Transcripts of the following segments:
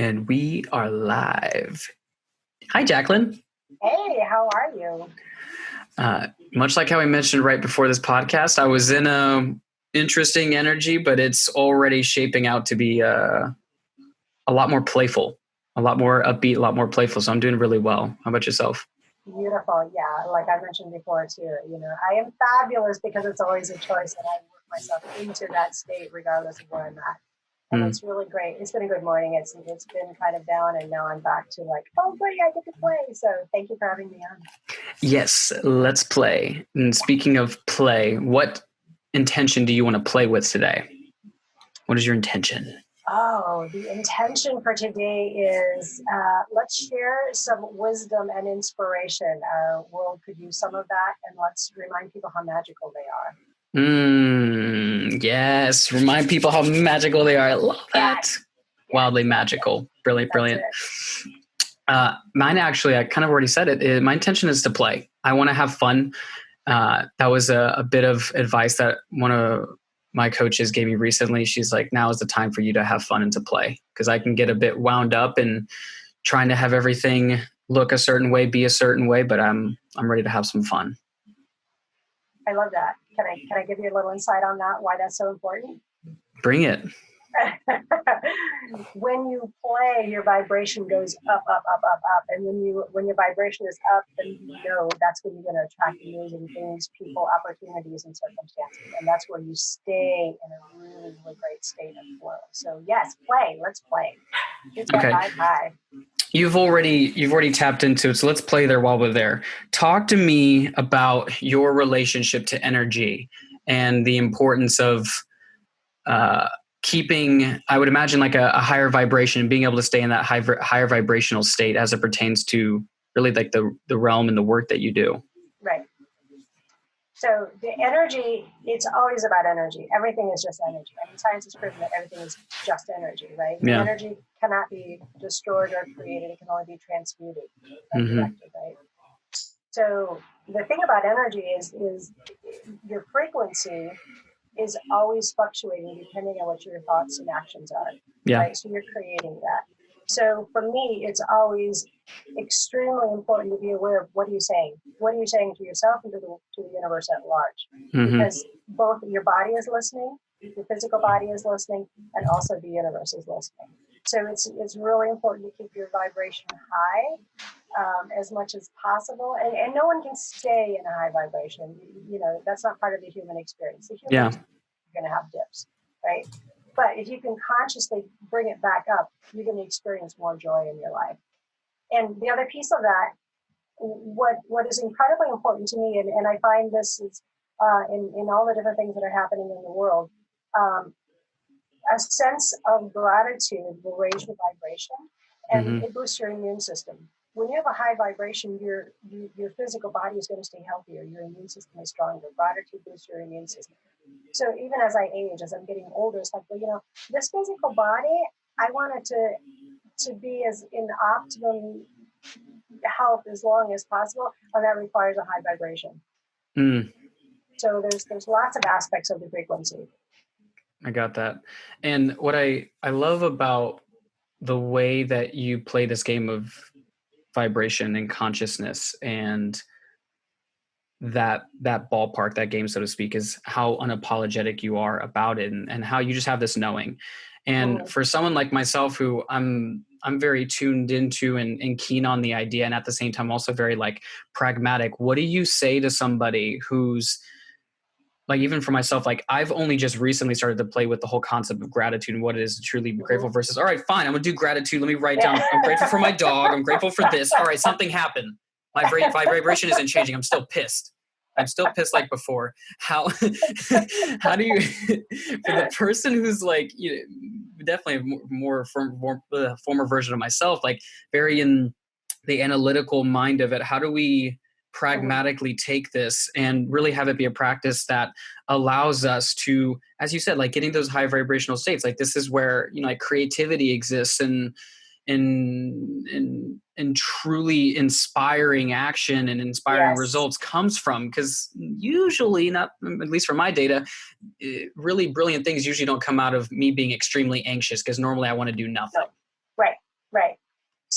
And we are live. Hi, Jacquelyn. Hey, how are you? Much like how we mentioned right before this podcast, I was in a interesting energy, but it's already shaping out to be a lot more playful, a lot more upbeat, a lot more playful. So I'm doing really well. How about yourself? Beautiful. Yeah, like I mentioned before too, I am fabulous because it's always a choice and I work myself into that state regardless of where I'm at. And it's really great. It's been a good morning. It's been kind of down and now I'm back to like, oh great, I get to play. So thank you for having me on. Yes, let's play. And speaking of play, what intention do you want to play with today? What is your intention? Oh, the intention for today is let's share some wisdom and inspiration. Our world could use some of that, and let's remind people how magical they are. Yes, remind people how magical they are. I love that. Yes. Wildly magical. Brilliant. Mine actually, I kind of already said it. My intention is to play. I want to have fun. That was a bit of advice that one of my coaches gave me recently. She's like, now is the time for you to have fun and to play, because I can get a bit wound up and trying to have everything look a certain way, be a certain way, but I'm ready to have some fun. I love that. Can I give you a little insight on that? Why that's so important? Bring it. When you play, your vibration goes up, up, up, up, up. And when your vibration is up, then that's when you're going to attract amazing things, people, opportunities, and circumstances. And that's where you stay in a really, really great state of flow. So yes, play. Let's play. Okay. High. You've already tapped into it. So let's play there while we're there. Talk to me about your relationship to energy and the importance of keeping, I would imagine, like a higher vibration and being able to stay in that higher vibrational state as it pertains to really like the realm and the work that you do. Right. So the energy, it's always about energy. Everything is just energy. I mean, science has proven that everything is just energy, right? Yeah. The energy cannot be destroyed or created. It can only be transmuted and directed, right? So the thing about energy is your frequency is always fluctuating depending on what your thoughts and actions are. Yeah. Right? So you're creating that. So for me, it's always extremely important to be aware of what are you saying? What are you saying to yourself and to the universe at large? Because both your body is listening, your physical body is listening, and also the universe is listening. So it's really important to keep your vibration high as much as possible. And no one can stay in a high vibration. That's not part of the human experience. The human experience, you're going to have dips, right? But if you can consciously bring it back up, you're going to experience more joy in your life. And the other piece of that, what is incredibly important to me, and I find this is in all the different things that are happening in the world, a sense of gratitude will raise your vibration and it boosts your immune system. When you have a high vibration, your physical body is going to stay healthier. Your immune system is stronger. Gratitude boosts your immune system. So even as I age, as I'm getting older, it's like, this physical body, I want it to be as in optimum health as long as possible, and that requires a high vibration. So there's lots of aspects of the frequency. I got that. And what I love about the way that you play this game of vibration and consciousness and that ballpark, that game, so to speak, is how unapologetic you are about it and how you just have this knowing. And for someone like myself, who I'm very tuned into and keen on the idea, and at the same time also very like pragmatic, what do you say to somebody who's like, even for myself, like I've only just recently started to play with the whole concept of gratitude and what it is to truly be grateful versus, all right, fine, I'm gonna do gratitude. Let me write down, I'm grateful for my dog. I'm grateful for this. All right, something happened. My vibration isn't changing. I'm still pissed. I'm still pissed like before. How do you, for the person who's like, definitely more former version of myself, like very in the analytical mind of it, how do we pragmatically take this and really have it be a practice that allows us to, as you said, like getting those high vibrational states? Like this is where, like creativity exists and truly inspiring action and inspiring results comes from, because usually, not at least from my data, really brilliant things usually don't come out of me being extremely anxious, because normally I want to do nothing. Right.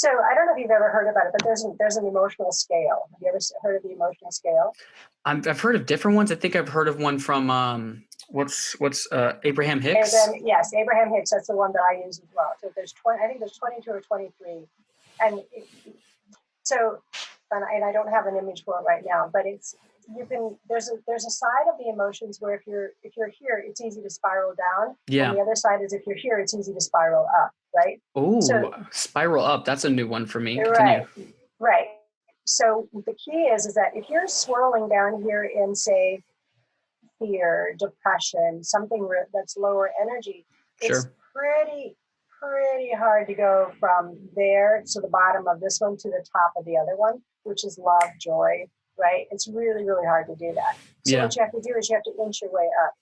So I don't know if you've ever heard about it, but there's an emotional scale. Have you ever heard of the emotional scale? I've heard of different ones. I think I've heard of one from what's Abraham Hicks. Yes, Abraham Hicks. That's the one that I use as well. So there's 20. I think there's 22 or 23, and and I don't have an image for it right now, but there's a side of the emotions where if you're here, it's easy to spiral down. Yeah. And the other side is if you're here, it's easy to spiral up, right? Oh, so, spiral up. That's a new one for me. Right. Continue. Right. So the key is that if you're swirling down here in, say, fear, depression, something that's lower energy, it's pretty hard to go from there to the bottom of this one to the top of the other one, which is love, joy, right? It's really, really hard to do that. So what you have to do is you have to inch your way up.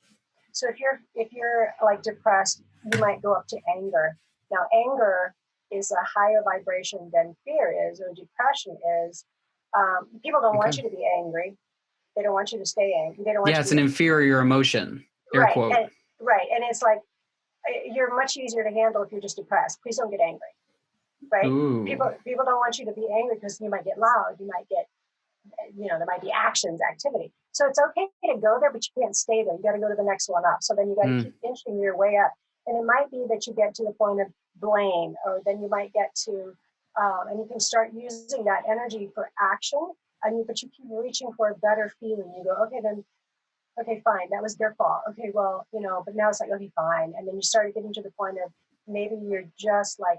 So if you're like depressed, you might go up to anger. Now, anger is a higher vibration than fear is, or depression is. People don't want you to be angry. They don't want you to stay angry. They don't want it's an inferior emotion. Air quote. And it's like, you're much easier to handle if you're just depressed. Please don't get angry, right? Ooh. People don't want you to be angry because you might get loud. You might get, there might be activity. So it's okay to go there, but you can't stay there. You got to go to the next one up. So then you got to keep inching your way up. And it might be that you get to the point of blame, or then you might get to, and you can start using that energy for action. But you keep reaching for a better feeling. You go, okay, fine, that was their fault. Okay, well, but now it's like, okay, fine. And then you start getting to the point of maybe you're just like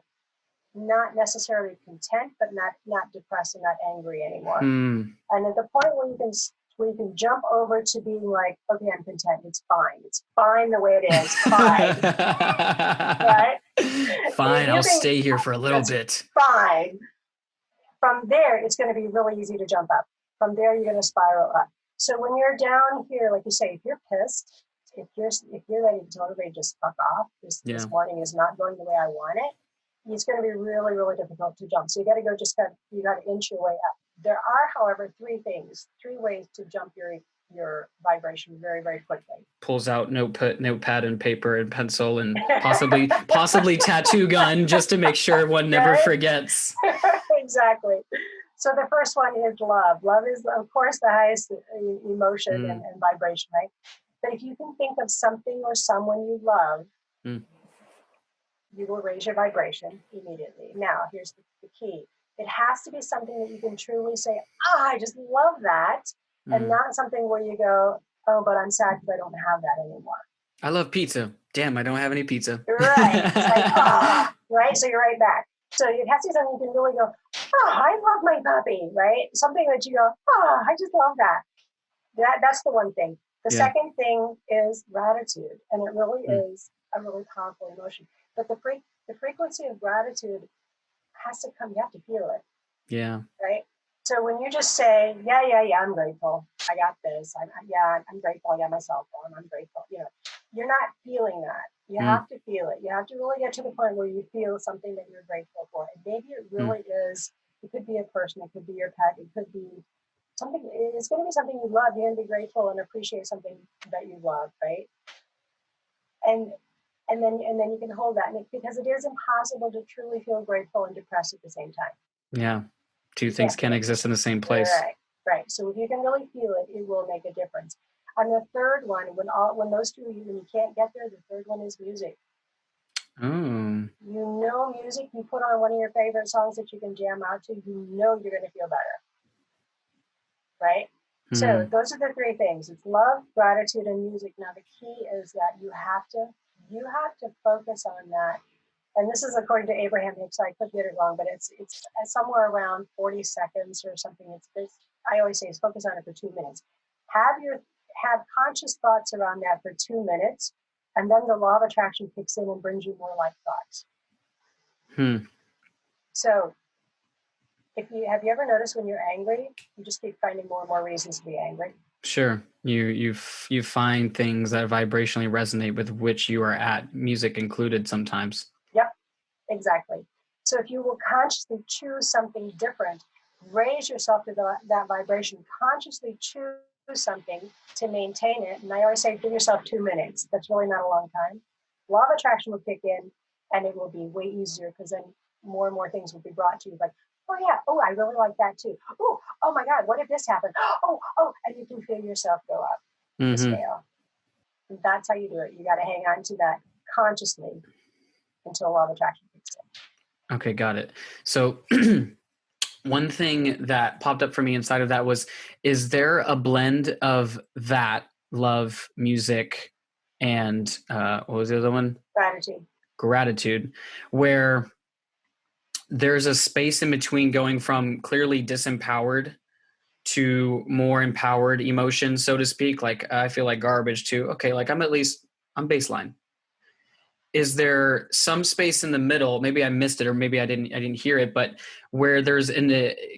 not necessarily content, but not depressed and not angry anymore. And at the point where you can jump over to being like, okay, I'm content. It's fine the way it is. Fine. Right? Fine, I'll stay here for a little bit. Fine. From there, it's going to be really easy to jump up. From there, you're going to spiral up. So when you're down here, like you say, if you're pissed, if you're ready to totally just fuck off, this morning is not going the way I want it, it's going to be really, really difficult to jump. So you got to go you got to inch your way up. There are, however, three ways to jump your vibration very, very quickly. Pulls out notepad and paper and pencil and possibly tattoo gun just to make sure one never forgets. Exactly. So the first one is love. Love is, of course, the highest emotion and vibration, right? But if you can think of something or someone you love, you will raise your vibration immediately. Now, here's the key. It has to be something that you can truly say, I just love that, and not something where you go, oh, but I'm sad because I don't have that anymore. I love pizza. Damn, I don't have any pizza. Right. It's like, right? So you're right back. So it has to be something you can really go, I love my puppy, right? Something that you go, I just love that. That's the one thing. The second thing is gratitude. And it really is a really powerful emotion. But the frequency of gratitude has to come, you have to feel it. Yeah. Right? So when you just say, yeah, I'm grateful. I got this. I'm grateful. I got my cell phone. I'm grateful. You're not feeling that. You have to feel it. You have to really get to the point where you feel something that you're grateful for. And maybe it really is, it could be a person, it could be your pet, it could be something, it's going to be something you love. You're going to be grateful and appreciate something that you love, right? And then you can hold that, because it is impossible to truly feel grateful and depressed at the same time. Yeah. Two things can't exist in the same place. Right. So if you can really feel it, it will make a difference. And the third one, when those two, when you can't get there, the third one is music. Oh. Music, you put on one of your favorite songs that you can jam out to, you're going to feel better. Right? So those are the three things. It's love, gratitude, and music. Now the key is that you have to focus on that. And this is according to Abraham Hicks. I could get it wrong, but it's somewhere around 40 seconds or something. I always say, focus on it for 2 minutes. Have conscious thoughts around that for 2 minutes, and then the law of attraction kicks in and brings you more like thoughts. So, have you ever noticed when you're angry, you just keep finding more and more reasons to be angry? Sure. You find things that vibrationally resonate with which you are at, music included sometimes. Yep, exactly. So if you will consciously choose something different, raise yourself to that vibration, consciously choose something to maintain it. And I always say, give yourself 2 minutes. That's really not a long time. Law of attraction will kick in, and it will be way easier, because then more and more things will be brought to you, like, oh yeah, oh, I really like that too. Oh my God, what if this happened? Oh, and you can feel yourself go up the scale. And that's how you do it. You got to hang on to that consciously until law of attraction kicks in. Okay, got it. So one thing that popped up for me inside of that was, is there a blend of that love, music, and what was the other one? Gratitude, where there's a space in between going from clearly disempowered to more empowered emotions, so to speak. Like, I feel like garbage too. Okay, like I'm baseline. Is there some space in the middle? Maybe I missed it, or maybe I didn't hear it, but where there's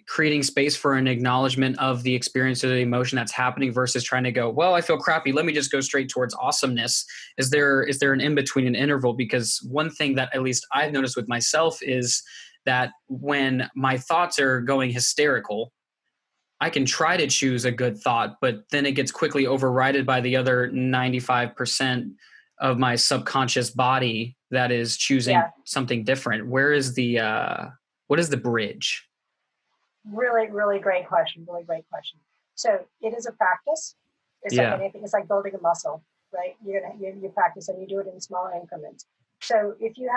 creating space for an acknowledgement of the experience or the emotion that's happening versus trying to go, well, I feel crappy, let me just go straight towards awesomeness. Is there an in-between, an interval? Because one thing that at least I've noticed with myself is that when my thoughts are going hysterical, I can try to choose a good thought, but then it gets quickly overridden by the other 95% of my subconscious body that is choosing something different. Where is what is the bridge? Really, really great question. Really great question. So it is a practice. It's like anything. It's like building a muscle, right? You practice and you do it in small increments. So if you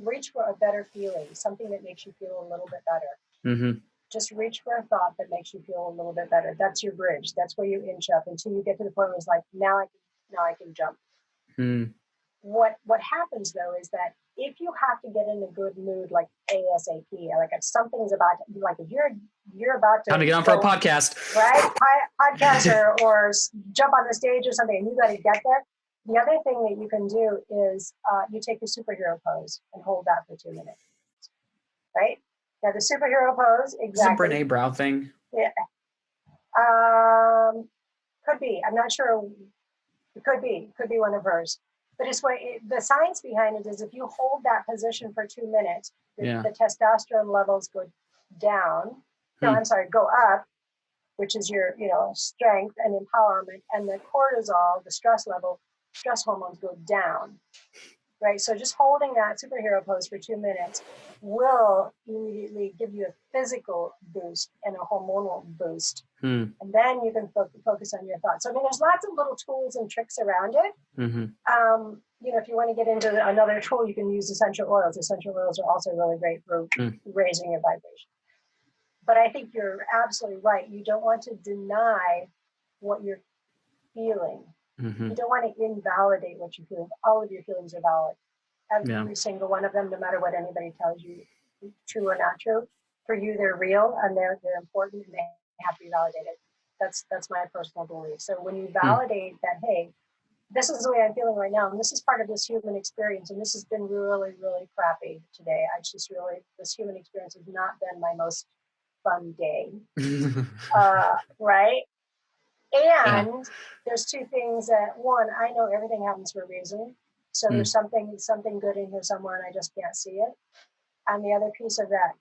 reach for a better feeling, something that makes you feel a little bit better, just reach for a thought that makes you feel a little bit better. That's your bridge. That's where you inch up until you get to the point where it's like, now I can jump. What happens though is that if you have to get in a good mood, like ASAP, like if something's about to, like if you're about to time to get on for a podcast, right? Podcast or jump on the stage or something, and you got to get there. The other thing that you can do is you take the superhero pose and hold that for 2 minutes, right? Now the superhero pose, exactly. Is it a Brene Brown thing? Yeah. Could be. I'm not sure. It could be one of hers. But it's the science behind it is if you hold that position for 2 minutes, the testosterone levels go down. No, I'm sorry, go up, which is your strength and empowerment, and the cortisol, the stress hormones go down. Right. So just holding that superhero pose for 2 minutes will immediately give you a physical boost and a hormonal boost. And then you can focus on your thoughts. So, I mean, there's lots of little tools and tricks around it. If you want to get into another tool, you can use essential oils. Essential oils are also really great for raising your vibration. But I think you're absolutely right. You don't want to deny what you're feeling. You don't want to invalidate what you feel. All of your feelings are valid. Every single one of them, no matter what anybody tells you, true or not true. For you, they're real and they're important and they have to be validated. That's my personal belief. So when you validate that, hey, this is the way I'm feeling right now, and this is part of this human experience, and this has been really, really crappy today. This human experience has not been my most fun day. Right? And there's two things that, one, I know everything happens for a reason. So there's something good in here somewhere and I just can't see it. And the other piece of that,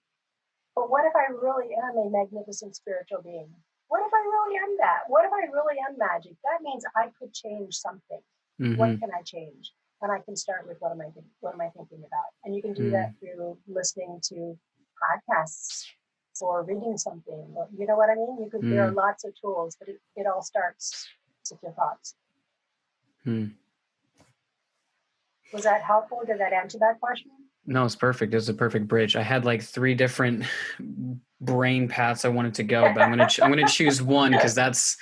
but what if I really am a magnificent spiritual being? What if I really am that? What if I really am magic? That means I could change something. What can I change? And I can start with what am I thinking about? And you can do that through listening to podcasts or reading something. Or, you know what I mean? There are lots of tools, but it all starts with your thoughts. Was that helpful? Did that answer that question? No, it's perfect. It was a perfect bridge. I had like 3 different brain paths I wanted to go, but I'm gonna choose one because that's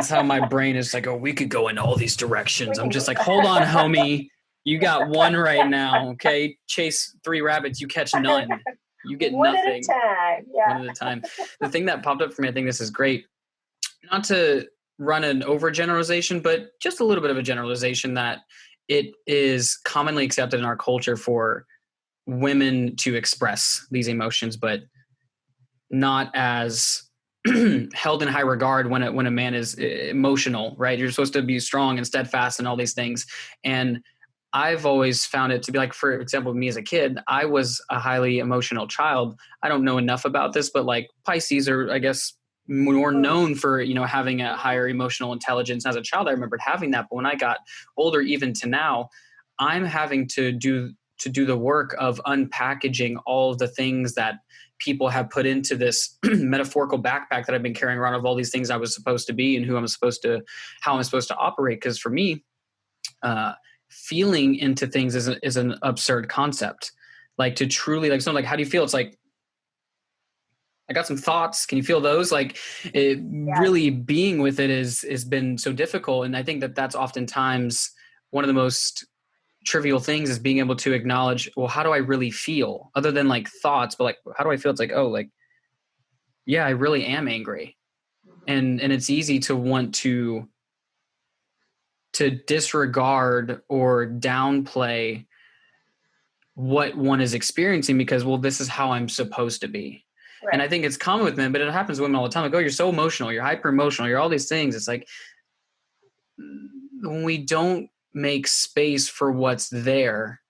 how my brain is like, oh, we could go in all these directions. I'm just like, hold on, homie. You got one right now, okay? Chase 3 rabbits, you catch none. You get one nothing. One at a time. Yeah. One at a time. The thing that popped up for me, I think this is great. Not to run an overgeneralization, but just a little bit of a generalization that it is commonly accepted in our culture for women to express these emotions, but not as held in high regard when a man is emotional, right? You're supposed to be strong and steadfast and all these things. And I've always found it to be like, for example, me as a kid, I was a highly emotional child. I don't know enough about this, but like Pisces are, I guess, more known for, having a higher emotional intelligence. As a child, I remembered having that. But when I got older, even to now, I'm having to to do the work of unpackaging all of the things that people have put into this metaphorical backpack that I've been carrying around of all these things I was supposed to be and how I'm supposed to operate. Because for me, feeling into things is an absurd concept. Like to truly like something like, how do you feel? It's like, I got some thoughts. Can you feel those? Like really being with it has been so difficult. And I think that's oftentimes one of the most trivial things is being able to acknowledge, well, how do I really feel other than like thoughts, but like, how do I feel? It's like, oh, like, yeah, I really am angry. And it's easy to want to disregard or downplay what one is experiencing because, well, this is how I'm supposed to be. Right. And I think it's common with men, but it happens with women all the time. Like, oh, you're so emotional, you're hyper emotional, you're all these things. It's like, when we don't make space for what's there,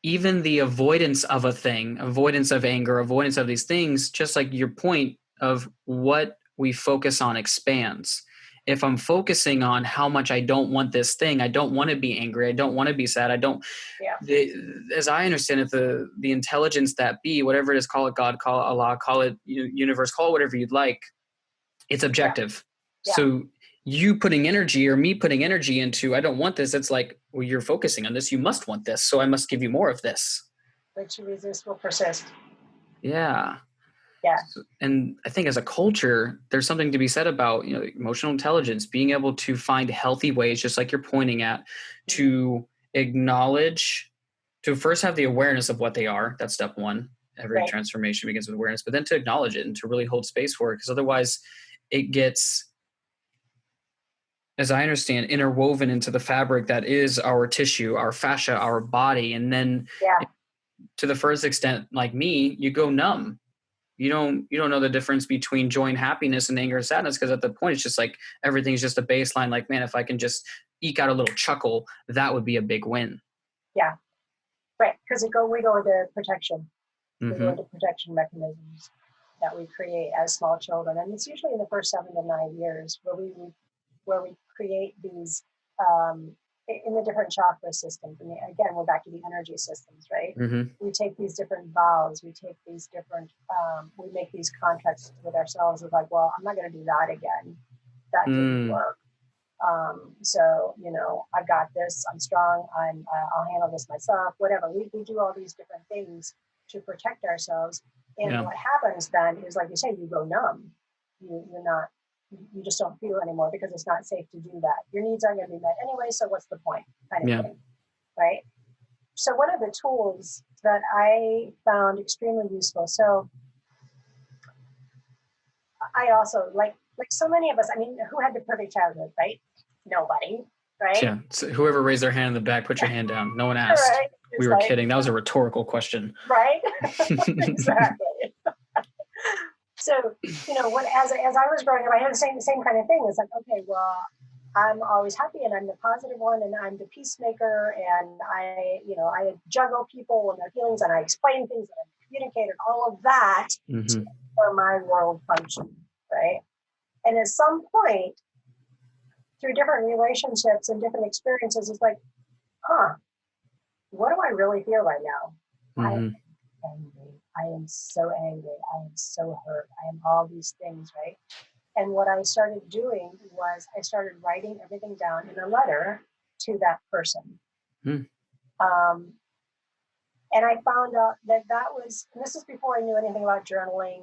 even the avoidance of a thing, avoidance of anger, avoidance of these things, just like your point of what we focus on expands. If I'm focusing on how much I don't want this thing, I don't want to be angry, I don't want to be sad, as I understand it, the intelligence that be, whatever it is, call it God, call it Allah, call it universe, call it whatever you'd like, it's objective. Yeah. So you putting energy or me putting energy into, I don't want this, it's like, well, you're focusing on this, you must want this, so I must give you more of this. Which you resist will persist. Yeah. Yeah. And I think as a culture, there's something to be said about, emotional intelligence, being able to find healthy ways, just like you're pointing at, to acknowledge, to first have the awareness of what they are. That's step one. Every transformation begins with awareness, but then to acknowledge it and to really hold space for it. Because otherwise it gets, as I understand, interwoven into the fabric that is our tissue, our fascia, our body. And then to the first extent, like me, you go numb. You don't know the difference between joy and happiness and anger and sadness, because at the point it's just like everything's just a baseline. Like, man, if I can just eke out a little chuckle, that would be a big win. Yeah, right. Because we go into protection. We go into protection mechanisms that we create as small children, and it's usually in the first 7 to 9 years where we create these in the different chakra systems. And again, we're back to the energy systems, right? We take these different vows, we take these different, we make these contracts with ourselves of like, well, I'm not going to do that again. That didn't work. So, I've got this, I'm strong, I'll handle this myself, whatever. We do all these different things to protect ourselves. And what happens then is, like you say, you go numb. You just don't feel anymore because it's not safe to do that. Your needs aren't going to be met anyway, so what's the point? Kind of thing, right? So one of the tools that I found extremely useful. So I also, like so many of us, I mean, who had the perfect childhood, right? Nobody, right? Yeah. So whoever raised their hand in the back, put your hand down. No one asked. Right? We were kidding. That was a rhetorical question. Right? Exactly. So, as I was growing up, I had the same kind of thing. It's like, okay, well, I'm always happy and I'm the positive one and I'm the peacemaker and I juggle people and their feelings and I explain things and I communicate and all of that for my world function, right? And at some point, through different relationships and different experiences, it's like, what do I really feel right now? I am angry. I am so angry. I am so hurt. I am all these things, right? And what I started doing was I started writing everything down in a letter to that person. And I found out that was, and this is before I knew anything about journaling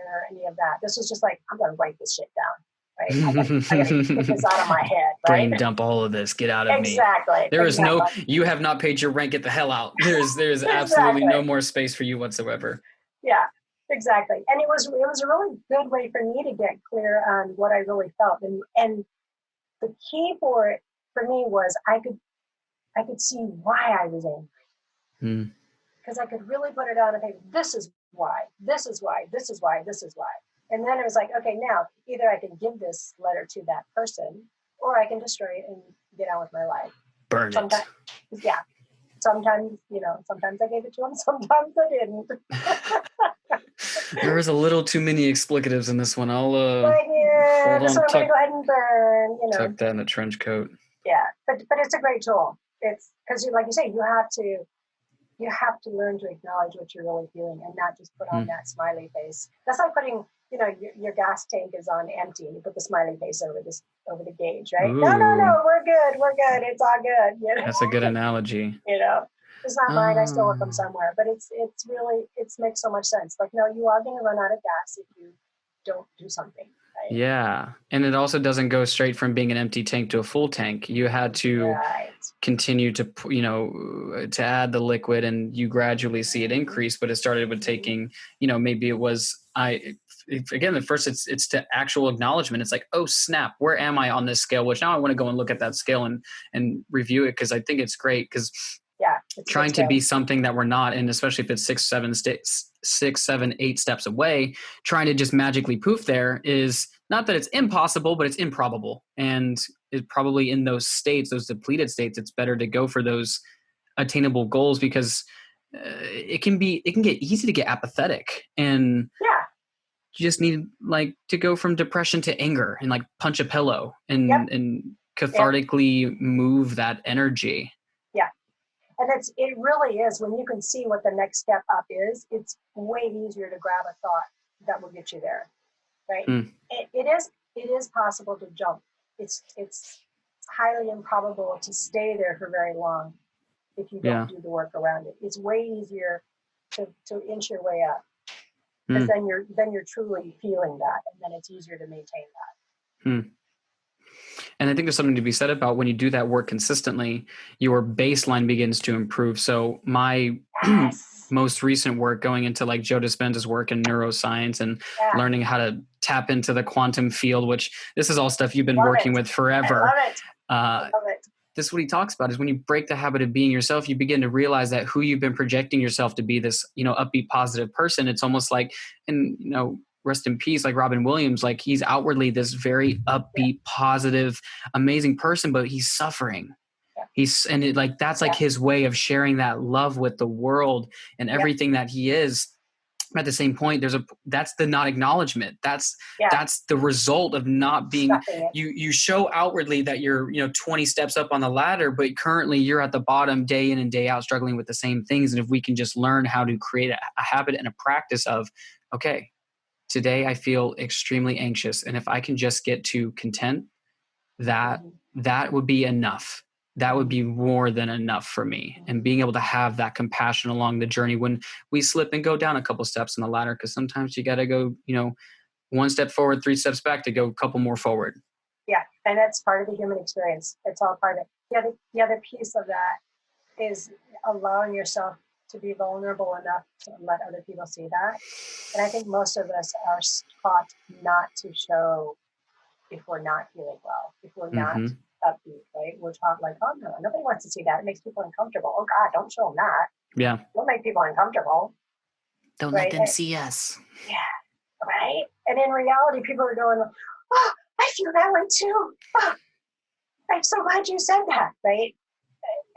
or any of that. This was just like, I'm going to write this shit down. Right? I gotta get this out of my head. Right? Brain dump all of this. Get out of me. Exactly. There is no, you have not paid your rent. Get the hell out. There's absolutely no more space for you whatsoever. Yeah, exactly. And it was a really good way for me to get clear on what I really felt. And the key for it for me was I could see why I was angry. Because I could really put it out on paper. This is why. This is why. This is why. This is why. And then it was like, okay, now either I can give this letter to that person or I can destroy it and get on with my life. Burn it. Yeah. Sometimes, sometimes I gave it to him, sometimes I didn't. There was a little too many explicatives in this one. I'll right here, so I'm going to go ahead and burn, Tuck that in the trench coat. Yeah, but it's a great tool. it's because, like you say, you have to learn to acknowledge what you're really feeling and not just put on that smiley face. That's like putting, your gas tank is on empty and you put the smiley face over the gauge, right? Ooh. No, we're good, it's all good. That's a good analogy. It's not mine. I stole it from somewhere, but it makes so much sense. Like, no, you are going to run out of gas if you don't do something. Right? Yeah. And it also doesn't go straight from being an empty tank to a full tank. You had to continue to, to add the liquid, and you gradually see it increase, but it started with taking, maybe it was, again, at first it's to actual acknowledgement. It's like, oh snap, where am I on this scale? Which now I want to go and look at that scale and review it. Cause I think it's great. Cause trying to be something that we're not, and especially if it's 6, 7, 8 steps away, trying to just magically poof there is not that it's impossible, but it's improbable. And it's probably in those states, those depleted states, it's better to go for those attainable goals, because it can get easy to get apathetic, and you just need to go from depression to anger and punch a pillow and cathartically move that energy. And it really is, when you can see what the next step up is, it's way easier to grab a thought that will get you there, right? It is possible to jump. It's highly improbable to stay there for very long if you don't do the work around it. It's way easier to inch your way up, because then you're truly feeling that, and then it's easier to maintain that. And I think there's something to be said about when you do that work consistently, your baseline begins to improve. So my most recent work, going into Joe Dispenza's work in neuroscience and learning how to tap into the quantum field, which this is all stuff you've been working with forever. I love it. This is what he talks about, is when you break the habit of being yourself, you begin to realize that who you've been projecting yourself to be, this, upbeat, positive person. It's almost like, and, rest in peace, Robin Williams, he's outwardly this very upbeat, positive, amazing person, but he's suffering. That's his way of sharing that love with the world and everything that he is. At the same point, that's the not acknowledgement. That's the result of not being, you show outwardly that you're, 20 steps up on the ladder, but currently you're at the bottom day in and day out, struggling with the same things. And if we can just learn how to create a habit and a practice of, okay, today I feel extremely anxious, and if I can just get to content, that would be enough. That would be more than enough for me. And being able to have that compassion along the journey when we slip and go down a couple steps on the ladder, because sometimes you got to go, 1 step forward, 3 steps back to go a couple more forward. Yeah, and that's part of the human experience. It's all part of it. The other piece of that is allowing yourself to be vulnerable enough to let other people see that. And I think most of us are taught not to show if we're not feeling well, if we're not upbeat, right? We're taught oh no, nobody wants to see that. It makes people uncomfortable. Oh God, don't show them that. Yeah. Don't make people uncomfortable. Don't let them see us. Yeah, right? And in reality, people are going, oh, I feel that way too. Oh, I'm so glad you said that, right?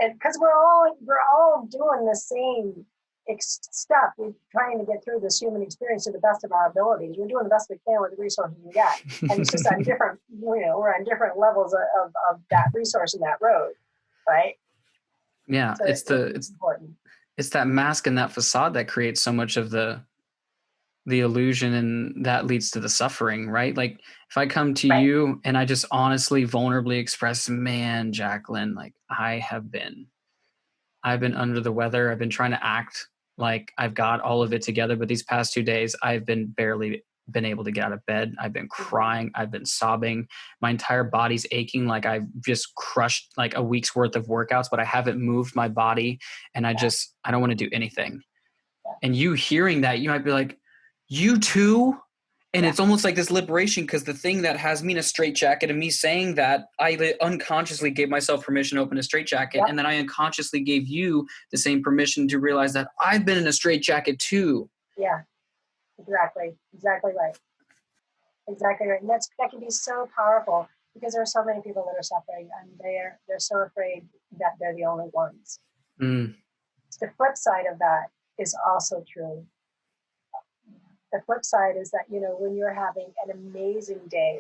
And because we're all doing the same stuff. We're trying to get through this human experience to the best of our abilities. We're doing the best we can with the resources we got, and it's just on different. We're on different levels of that resource and that road, right? Yeah, so it's important. It's that mask and that facade that creates so much of the illusion, and that leads to the suffering, right? If I come to you and I just honestly, vulnerably express, man, Jacquelyn, I've been under the weather. I've been trying to act like I've got all of it together, but these past 2 days, I've been barely been able to get out of bed. I've been crying. I've been sobbing. My entire body's aching. I've just crushed a week's worth of workouts, but I haven't moved my body, and I don't want to do anything. And you hearing that, you might be like, you too? And it's almost like this liberation, because the thing that has me in a straitjacket, and me saying that, I unconsciously gave myself permission to open a straitjacket. And then I unconsciously gave you the same permission to realize that I've been in a straitjacket too. Yeah, exactly. Exactly right. Exactly right. And that can be so powerful, because there are so many people that are suffering, and they're so afraid that they're the only ones. The flip side of that is also true. The flip side is that, when you're having an amazing day,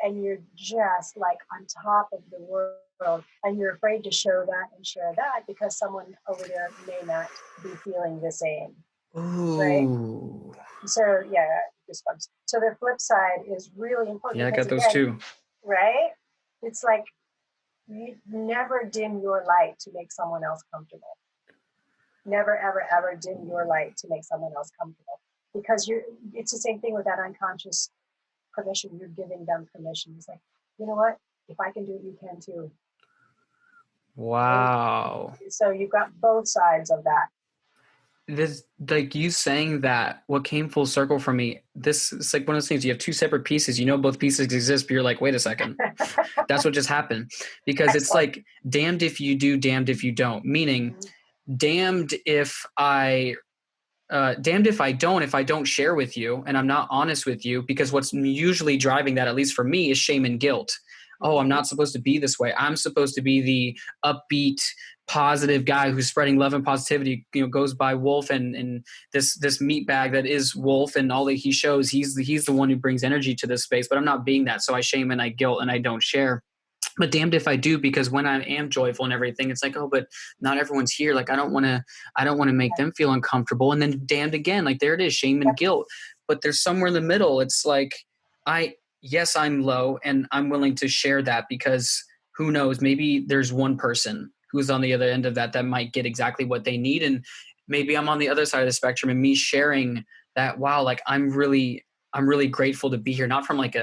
and you're just like on top of the world, and you're afraid to show that and share that because someone over there may not be feeling the same. Ooh. Right? So yeah, goosebumps. So the flip side is really important. Yeah, I got those too. Right? It's like you never dim your light to make someone else comfortable. Never, ever, ever dim your light to make someone else comfortable. Because it's the same thing with that unconscious permission. You're giving them permission. It's like, you know what? If I can do it, you can too. Wow. So you've got both sides of that. This, like you saying that, what came full circle for me, this is like one of those things, you have two separate pieces, you know both pieces exist, but you're like, wait a second. That's what just happened. Because It's like, damned if you do, damned if you don't. Meaning, damned if I don't share with you and I'm not honest with you, because what's usually driving that, at least for me, is shame and guilt. Oh, I'm not supposed to be this way. I'm supposed to be the upbeat, positive guy who's spreading love and positivity, goes by Wolf and this meat bag that is Wolf, and all that he shows, he's the one who brings energy to this space, but I'm not being that. So I shame and I guilt and I don't share. But damned if I do, because when I am joyful and everything, it's like, oh, but not everyone's here. Like, I don't want to make them feel uncomfortable. And then damned again, like there it is, shame and guilt. But there's somewhere in the middle. It's like, yes, I'm low and I'm willing to share that, because who knows, maybe there's one person who's on the other end of that might get exactly what they need. And maybe I'm on the other side of the spectrum, and me sharing that, wow, like I'm really grateful to be here. Not from like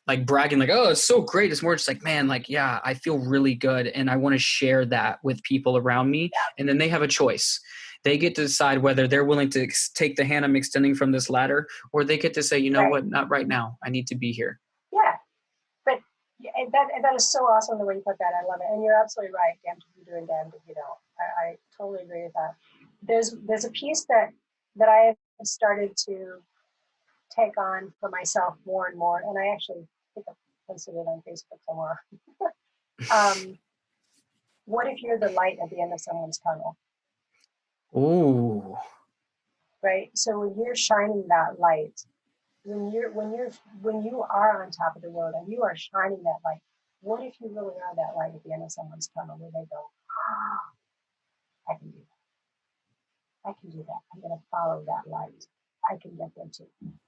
like bragging, like, oh, it's so great. It's more just like, man, like, yeah, I feel really good. And I want to share that with people around me. And then they have a choice. They get to decide whether they're willing to take the hand I'm extending from this ladder, or they get to say, you know what, not right now. I need to be here. Yeah. But that is so awesome the way you put that. I love it. And you're absolutely right. Damned if you do and damned if you don't. I totally agree with that. There's a piece that I have started to take on for myself more and more. And I actually think I posted it on Facebook somewhere. What if you're the light at the end of someone's tunnel? Ooh. Right. So when you're shining that light, when you are on top of the world and you are shining that light, what if you really are that light at the end of someone's tunnel, where they go, I can do that. I can do that. I'm going to follow that light. I can get there too.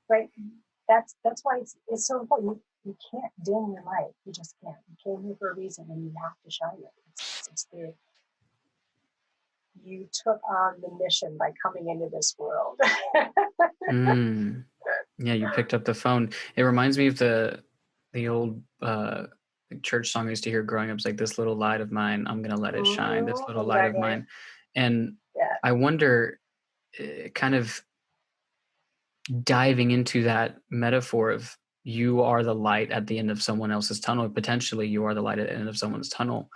Right. That's why it's so important. You can't dim your light. You just can't. You came here for a reason, and you have to shine it. It's there. You took on the mission by coming into this world. Yeah, you picked up the phone. It reminds me of the old church song I used to hear growing up. It's like, this little light of mine, I'm gonna let it shine. This little light of mine. And I wonder, kind of diving into that metaphor of, you are the light at the end of someone else's tunnel. Potentially you are the light at the end of someone's tunnel.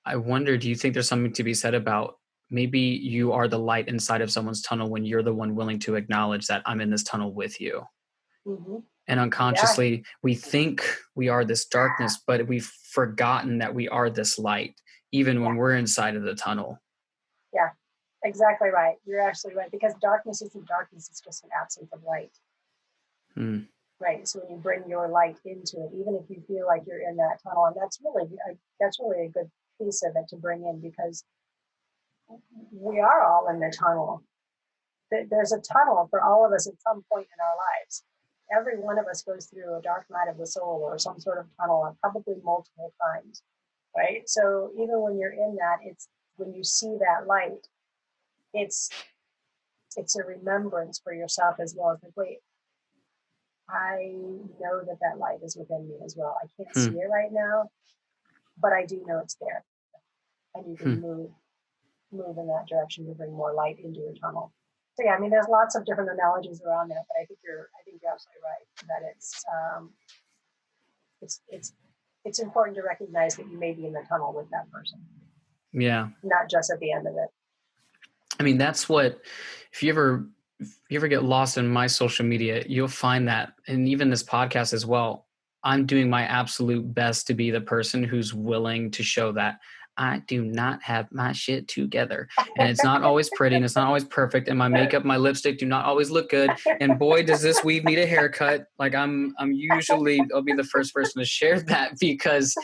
I wonder, do you think there's something to be said about, maybe you are the light inside of someone's tunnel when you're the one willing to acknowledge that I'm in this tunnel with you? And unconsciously, we think we are this darkness, but we've forgotten that we are this light, even when we're inside of the tunnel. Yeah, exactly right. You're actually right, because darkness isn't darkness. It's just an absence of light. Right. So when you bring your light into it, even if you feel like you're in that tunnel, and that's really a good piece of it to bring in, because we are all in the tunnel. There's a tunnel for all of us at some point in our lives. Every one of us goes through a dark night of the soul or some sort of tunnel, probably multiple times, right? So even when you're in that, it's when you see that light, it's a remembrance for yourself as well. It's like, wait, I know that light is within me as well. I can't see it right now, but I do know it's there. And you can move in that direction to bring more light into your tunnel. So yeah, I mean, there's lots of different analogies around that, but I think you're absolutely right that it's important to recognize that you may be in the tunnel with that person. Yeah. Not just at the end of it. I mean, that's what, if you ever get lost in my social media, you'll find that, and even this podcast as well, I'm doing my absolute best to be the person who's willing to show that I do not have my shit together. And it's not always pretty and it's not always perfect. And my makeup, my lipstick do not always look good. And boy, does this weave need a haircut. Like I'll be the first person to share that because,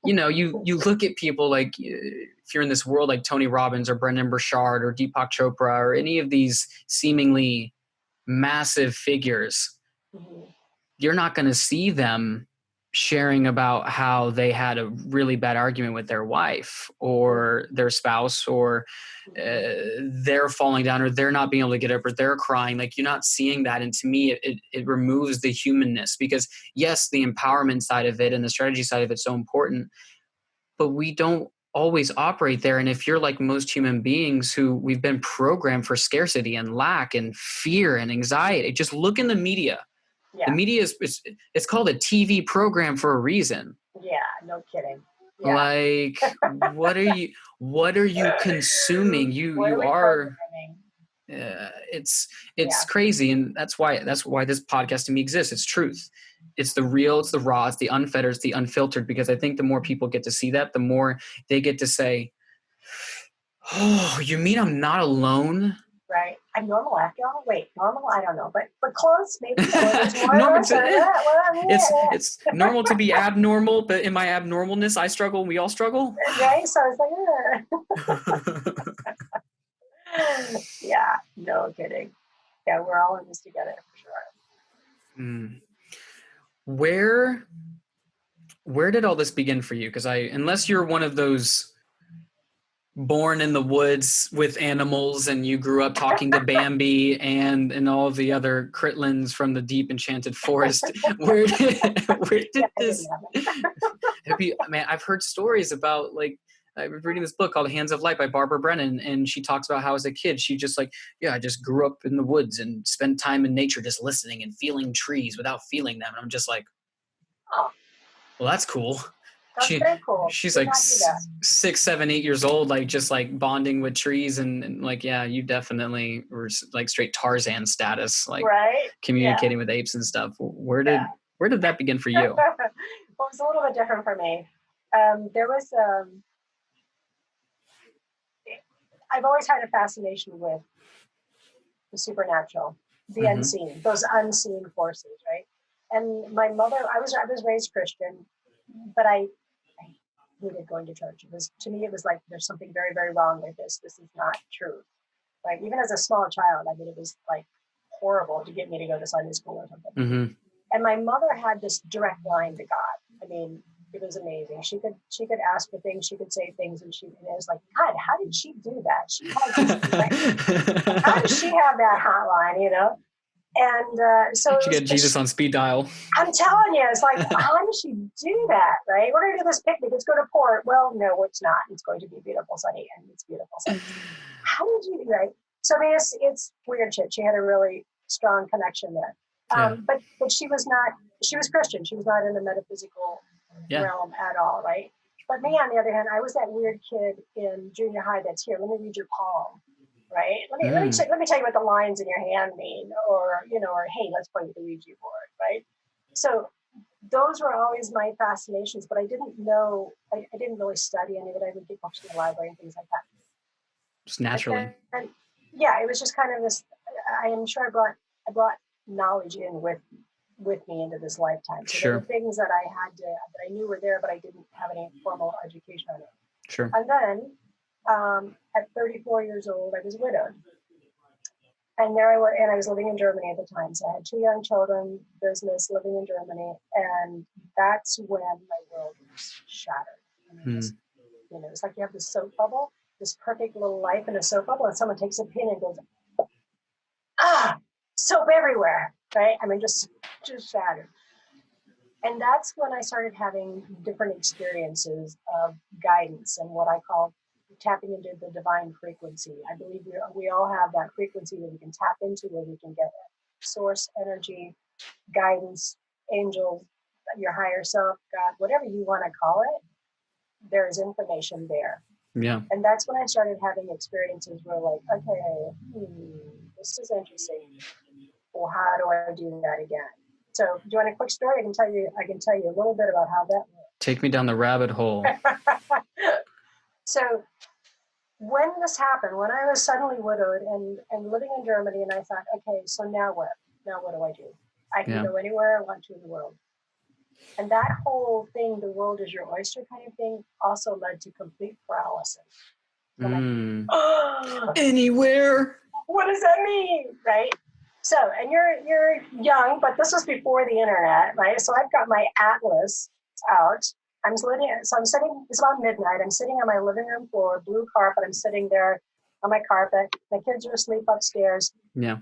you know, you look at people like if you're in this world like Tony Robbins or Brendan Burchard or Deepak Chopra or any of these seemingly massive figures, you're not going to see them sharing about how they had a really bad argument with their wife or their spouse or they're falling down or they're not being able to get up or they're crying. Like you're not seeing that. And to me, it removes the humanness because yes, the empowerment side of it and the strategy side of it's so important, but we don't always operate there. And if you're like most human beings who we've been programmed for scarcity and lack and fear and anxiety, just look in the media. Yeah. The media it's called a TV program for a reason. Yeah, no kidding. Yeah. Like, what are you consuming? You are. It's crazy, and that's why this podcast to me exists. It's truth. It's the real. It's the raw. It's the unfettered. It's the unfiltered. Because I think the more people get to see that, the more they get to say, "Oh, you mean I'm not alone?" Right. I'm normal after all. Wait, normal? I don't know, but close. Maybe it's normal to be abnormal, but in my abnormalness, I struggle. And we all struggle. Right. So it's like, yeah. No kidding. Yeah, we're all in this together for sure. Where did all this begin for you? Because unless you're one of those born in the woods with animals and you grew up talking to Bambi and all of the other critlins from the deep enchanted forest, where did this man, I've heard stories about, like, I was reading this book called Hands of Light by Barbara Brennan, and she talks about how as a kid she just I just grew up in the woods and spent time in nature just listening and feeling trees without feeling them. And I'm just like, oh, well, that's cool. That's very cool. She's like 6, 7, 8 years old, like just like bonding with trees and like, yeah, you definitely were like straight Tarzan status, like communicating with apes and stuff. Where did that begin for you? Well, it was a little bit different for me. There was, I've always had a fascination with the supernatural, the unseen, those unseen forces, right? And my mother, I was raised Christian, but I hated going to church. To me, it was like, there's something very, very wrong with this. This is not true. Like, even as a small child, I mean, it was like horrible to get me to go to Sunday school or something. And my mother had this direct line to God. I mean, it was amazing. She could ask for things, she could say things, and it was like, God, how did she do that? She had this, how did she have that hotline, you know? And so she got Jesus on speed dial. I'm telling you, it's like, how does she do that? Right? We're going to do this picnic. It's going to pour. Well, no, it's not. It's going to be beautiful sunny, and it's beautiful sunny. How did you? Right? So I mean, it's weird shit. She had a really strong connection there. But she was not. She was Christian. She was not in the metaphysical realm at all. Right? But me, on the other hand, I was that weird kid in junior high that's here. Let me read your palm. Right? Let me tell you what the lines in your hand mean, or hey, let's play with the Ouija board, right? So those were always my fascinations, but I didn't know. I didn't really study any of it. I would get books in the library and things like that. Just naturally. And it was just kind of this. I am sure I brought knowledge in with me into this lifetime. So there were things that I knew were there, but I didn't have any formal education on it. Sure. And then, at 34 years old, I was widowed. And there I was, and I was living in Germany at the time. So I had 2 young children, business, living in Germany. And that's when my world was shattered. I mean, it's like you have this soap bubble, this perfect little life in a soap bubble, and someone takes a pin and goes, soap everywhere, right? I mean, just shattered. And that's when I started having different experiences of guidance and what I call tapping into the divine frequency. I believe we all have that frequency that we can tap into, where we can get source energy, guidance, angels, your higher self, God, whatever you want to call it. There's information there. Yeah. And that's when I started having experiences where, like, okay, this is interesting. Well, how do I do that again? So, do you want a quick story? I can tell you a little bit about how that works. Take me down the rabbit hole. So when this happened, when I was suddenly widowed and living in Germany, and I thought, okay, so now what? Now what do I do? I can go anywhere I want to in the world. And that whole thing, the world is your oyster kind of thing, also led to complete paralysis. So like, oh, anywhere. What does that mean, right? So, and you're young, but this was before the internet, right? So I've got my atlas out. I'm sitting. It's about midnight. I'm sitting on my living room floor, blue carpet. I'm sitting there on my carpet. My kids are asleep upstairs. Yeah.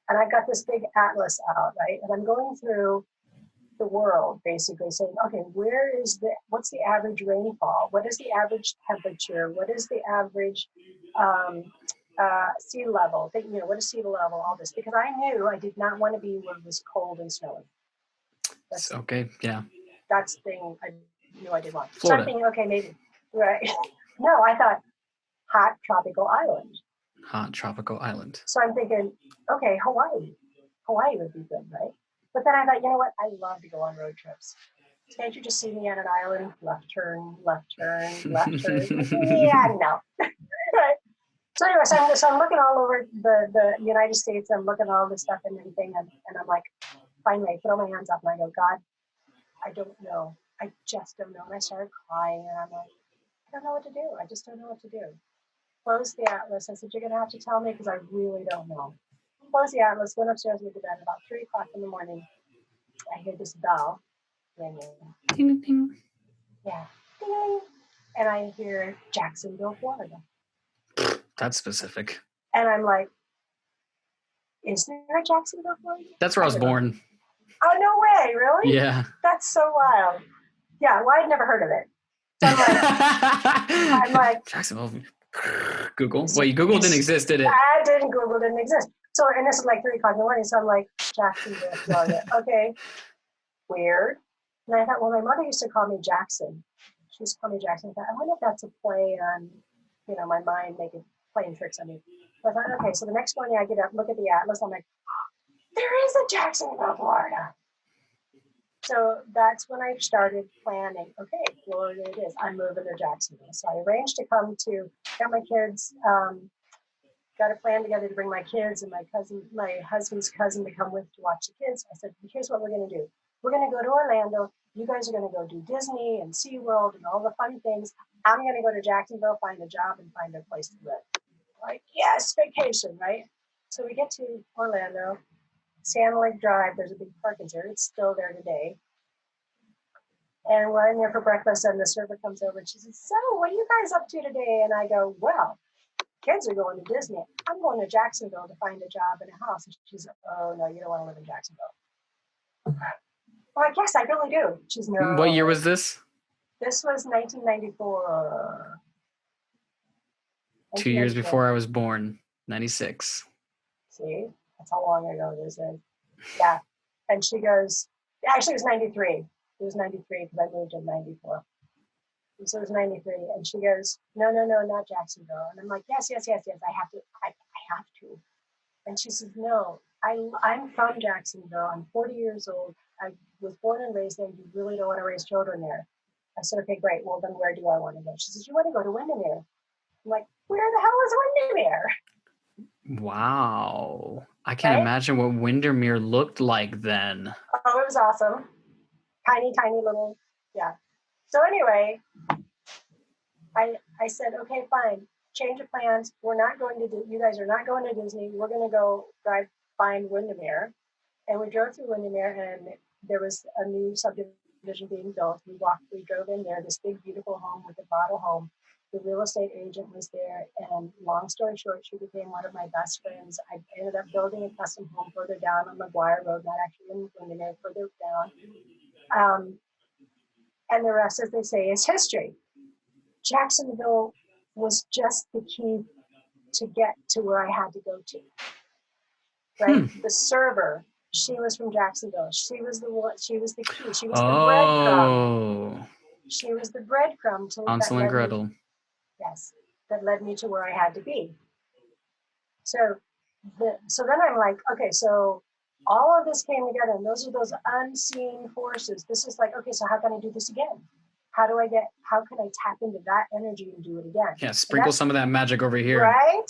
And I've got this big atlas out, right? And I'm going through the world, basically saying, okay, what's the average rainfall? What is the average temperature? What is the average sea level? What is sea level? All this, because I knew I did not want to be where it was cold and snowy. That's okay. Yeah. That's the thing I knew I did want. Florida. So I'm thinking, okay, maybe, right? No, I thought hot tropical island. Hot tropical island. So I'm thinking, okay, Hawaii. Hawaii would be good, right? But then I thought, you know what? I love to go on road trips. Can't you just see me on an island? Left turn, left turn, left turn. Yeah, no. Right. So anyway, so I'm looking all over the United States. I'm looking at all this stuff and everything. And I'm like, finally, I throw my hands up and I go, God, I don't know. I just don't know. And I started crying and I'm like, I don't know what to do. I just don't know what to do. Closed the atlas. I said, you're going to have to tell me because I really don't know. Closed the atlas, went upstairs, went to bed. About 3 o'clock in the morning, I hear this bell ringing. Ding, ding. Yeah. Ding. And I hear Jacksonville, Florida. That's specific. And I'm like, is there a Jacksonville, Florida? That's where I was born. Oh, no way. Really? Yeah. That's so wild. Yeah. Well, I'd never heard of it. So I'm like, Jacksonville. Google. Wait, Google didn't exist, did it? Google didn't exist. So, and this is like 3 o'clock in the morning. So I'm like, Jacksonville, Florida. Okay. Weird. And I thought, well, my mother used to call me Jackson. She used to call me Jackson. I thought, I wonder if that's a play on, my mind playing tricks on me. So I thought, okay. So the next morning I get up, look at the atlas. I'm like, there is a Jacksonville, Florida. So that's when I started planning. Okay, Florida it is. I'm moving to Jacksonville. So I arranged to got my kids, got a plan together to bring my kids and my husband's cousin to come with to watch the kids. I said, here's what we're going to do. We're going to go to Orlando. You guys are going to go do Disney and SeaWorld and all the fun things. I'm going to go to Jacksonville, find a job, and find a place to live. Like, yes, vacation, right? So we get to Orlando. Sand Lake Drive, there's a big parking there. It's still there today. And we're in there for breakfast, and the server comes over and she says, so what are you guys up to today? And I go, well, kids are going to Disney. I'm going to Jacksonville to find a job and a house. And she's like, oh, no, you don't want to live in Jacksonville. Well, I guess I really do. She's no. What year was this? This was 1994. 2 years before I was born, 96. See? That's how long ago this is. Yeah. And she goes, actually, it was 93. It was 93 because I moved in 94. So it was 93. And she goes, no, not Jacksonville. And I'm like, yes. I have to. And she says, no, I'm from Jacksonville. I'm 40 years old. I was born and raised there. You really don't want to raise children there. I said, okay, great. Well, then where do I want to go? She says, you want to go to Windermere. I'm like, where the hell is Windermere? Wow. I can't imagine what Windermere looked like then. Oh, it was awesome. Tiny little, yeah. So anyway, I said, okay, fine. Change of plans. We're not going to you guys are not going to Disney. We're going to go find Windermere. And we drove through Windermere, and there was a new subdivision being built. We drove in there, this big, beautiful home with a model home. The real estate agent was there, and long story short, she became one of my best friends. I ended up building a custom home further down on McGuire Road, not actually in Windermere, further down. And the rest, as they say, is history. Jacksonville was just the key to get to where I had to go to. Right? The server, she was from Jacksonville. She was the key. She was the breadcrumb. She was the breadcrumb to Hansel and Gretel. Yes, that led me to where I had to be. So then I'm like, okay, so all of this came together, and those are those unseen forces. This is like, okay, so how can I do this again? how can I tap into that energy and do it again? Yeah, sprinkle some of that magic over here. Right?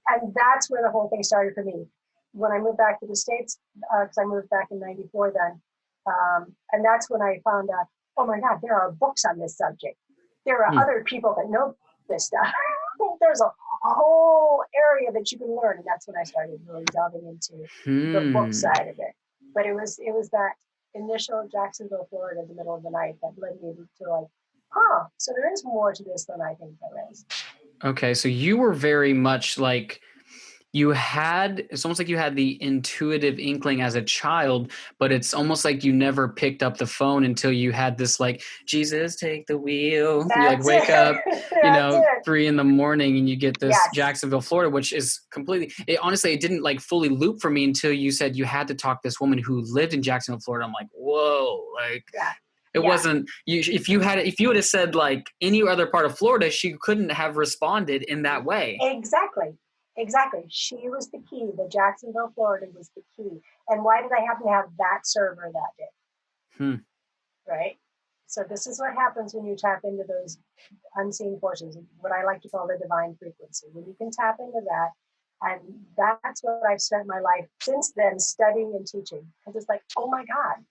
And that's where the whole thing started for me. When I moved back to the States, because I moved back in 94 then, and that's when I found out, oh my God, there are books on this subject. There are other people that know this stuff. There's a whole area that you can learn. And that's when I started really delving into the book side of it. But it was that initial Jacksonville, Florida, in the middle of the night that led me to like, so there is more to this than I think there is. Okay, so you were very much like, it's almost like you had the intuitive inkling as a child, but it's almost like you never picked up the phone until you had this like, Jesus, take the wheel. You like wake up, 3 a.m. and you get this Jacksonville, Florida, which is completely, honestly, it didn't like fully loop for me until you said you had to talk to this woman who lived in Jacksonville, Florida. I'm like, whoa, like it wasn't you. If you would have said like any other part of Florida, she couldn't have responded in that way. Exactly. She was the key. The Jacksonville, Florida was the key. And why did I happen to have that server that day? Right? So this is what happens when you tap into those unseen forces, what I like to call the divine frequency. When you can tap into that, and that's what I've spent my life since then studying and teaching. Because it's like, oh my God,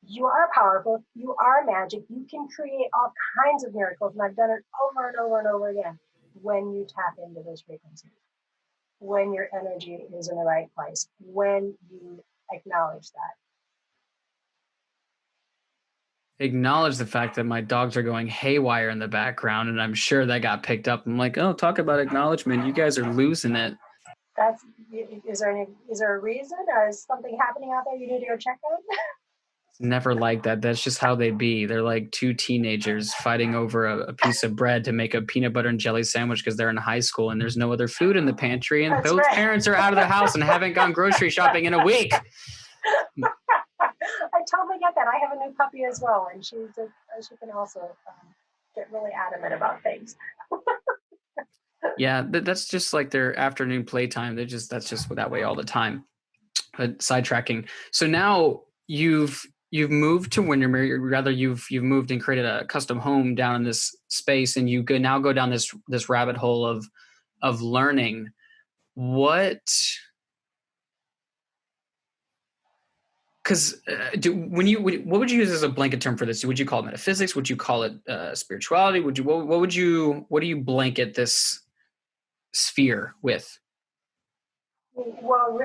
you are powerful. You are magic. You can create all kinds of miracles. And I've done it over and over and over again when you tap into those frequencies. When your energy is in the right place, when you acknowledge that. Acknowledge the fact that my dogs are going haywire in the background, and I'm sure that got picked up. I'm like, oh, talk about acknowledgement. You guys are losing it. Is there a reason? Is something happening out there you need to go check on? It's never like that. That's just how they be. They're like two teenagers fighting over a piece of bread to make a peanut butter and jelly sandwich because they're in high school and there's no other food in the pantry, and both parents are out of the house and haven't gone grocery shopping in a week. I totally get that. I have a new puppy as well, and she can also get really adamant about things. Yeah, that's just like their afternoon playtime. That's just that way all the time. But sidetracking. So now you've moved to Windermere, rather you've moved and created a custom home down in this space, and you now go down this rabbit hole of learning. What? Because what would you use as a blanket term for this? Would you call it metaphysics? Would you call it spirituality? What do you blanket this sphere with? Well,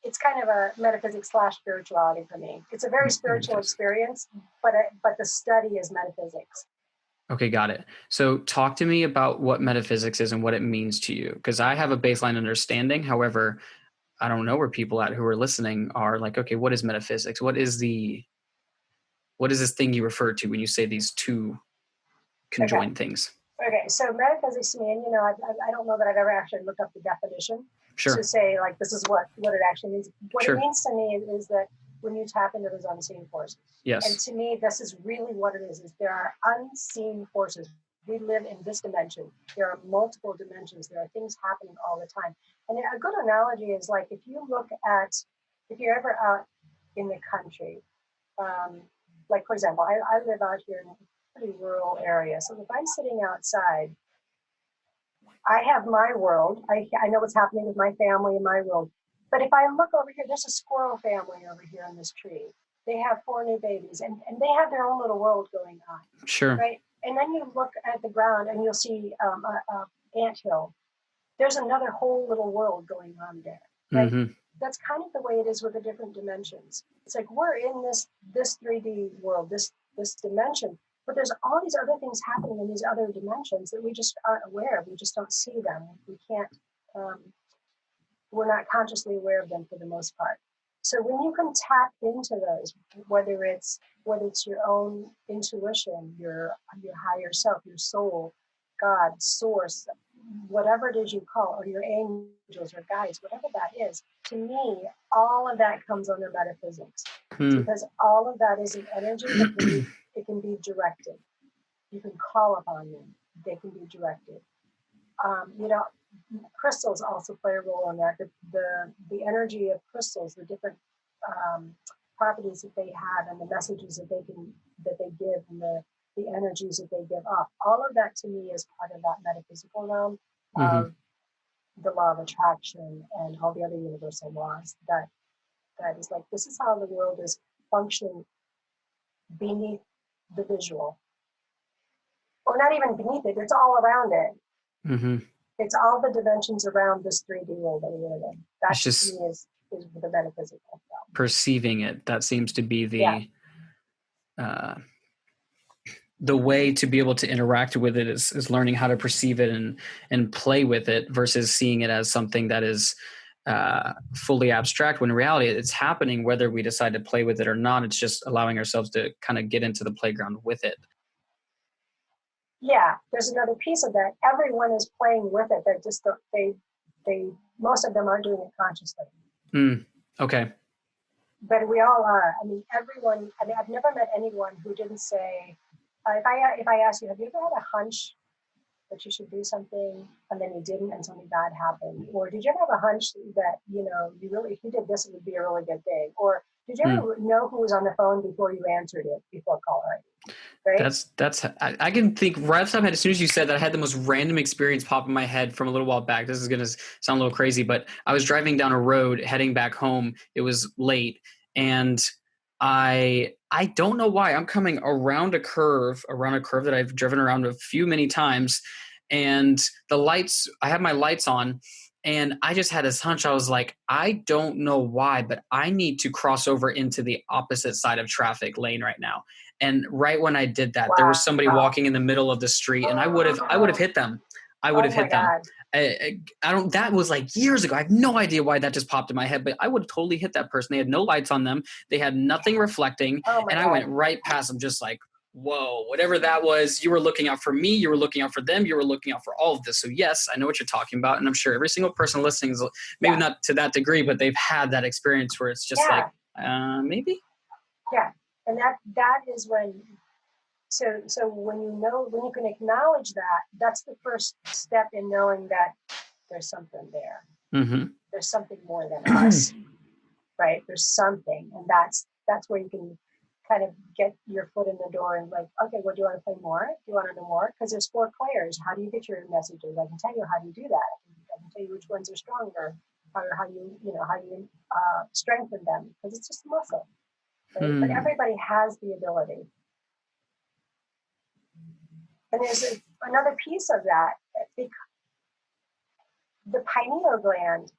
it's kind of a metaphysics / spirituality for me. It's a very spiritual experience, but the study is metaphysics. Okay, got it. So talk to me about what metaphysics is and what it means to you, because I have a baseline understanding. However, I don't know where people who are listening are like, okay, what is metaphysics? What is this thing you refer to when you say these two conjoined things? Okay, so metaphysics to me, and I don't know that I've ever actually looked up the definition to say like this is what it actually means. What it means to me is that when you tap into those unseen forces. Yes. And to me, this is really what it is there are unseen forces. We live in this dimension. There are multiple dimensions. There are things happening all the time. And a good analogy is like if you're ever out in the country, like for example, I live out here in a pretty rural area. So if I'm sitting outside, I have my world. I know what's happening with my family and my world. But if I look over here, there's a squirrel family over here in this tree. They have 4 new babies, and they have their own little world going on. Sure. Right? And then you look at the ground, and you'll see an anthill. There's another whole little world going on there. Right? Mm-hmm. That's kind of the way it is with the different dimensions. It's like we're in this 3D world, this dimension, but there's all these other things happening in these other dimensions that we just aren't aware of. We just don't see them. We can't. We're not consciously aware of them for the most part. So when you can tap into those, whether it's your own intuition, your higher self, your soul, God, source, whatever it is you call, or your angels or guides, whatever that is, to me, all of that comes under metaphysics. Because all of that is an energy that can be directed. You can call upon them. They can be directed. Crystals also play a role in that. The energy of crystals, the different properties that they have, and the messages that they give, and the energies that they give off. All of that to me is part of that metaphysical realm of the law of attraction and all the other universal laws that is like, this is how the world is functioning beneath the visual. Or not even beneath it, it's all around it. It's all the dimensions around this 3D world that we live in. That just, to me is the metaphysical realm. Perceiving it, that seems to be the way to be able to interact with it is learning how to perceive it and play with it versus seeing it as something that is fully abstract, when in reality it's happening whether we decide to play with it or not. It's just allowing ourselves to kind of get into the playground with it. Yeah, there's another piece of that. Everyone is playing with it. They're just they most of them aren't doing it consciously. Okay. But we all are. I mean, everyone. I mean, I've never met anyone who didn't say, if I ask you, have you ever had a hunch that you should do something and then you didn't and something bad happened? Or did you ever have a hunch that, you know, you really, if you did this, it would be a really good thing? Or did you ever know who was on the phone before you answered it, before calling? Right? I can think right off the top of my head, as soon as you said that, I had the most random experience pop in my head from a little while back. This is going to sound a little crazy, but I was driving down a road heading back home. It was late, and I don't know why I'm coming around a curve that I've driven around many times, and I have my lights on, and I just had this hunch. I was like, I don't know why, but I need to cross over into the opposite side of traffic lane right now. And right when I did that, there was somebody walking in the middle of the street, and I would have hit them. I would have hit them. That was like years ago. I have no idea why that just popped in my head, but I would have totally hit that person. They had no lights on them. They had nothing reflecting. I went right past them, just like, whoa, whatever that was. You were looking out for me. You were looking out for them. You were looking out for all of this. So yes, I know what you're talking about. And I'm sure every single person listening is maybe not to that degree, but they've had that experience where it's just like, maybe. Yeah. And that is when, so when you can acknowledge that, that's the first step in knowing that there's something there. There's something more than us, right? There's something, and that's where you can kind of get your foot in the door and like, okay, well, do you want to play more? Do you want to know more? Because there's 4 clairs. How do you get your messages? I can tell you how do you do that. I can tell you which ones are stronger, or how you strengthen them, because it's just a muscle. Right? But everybody has the ability. And there's another piece of that. The pineal gland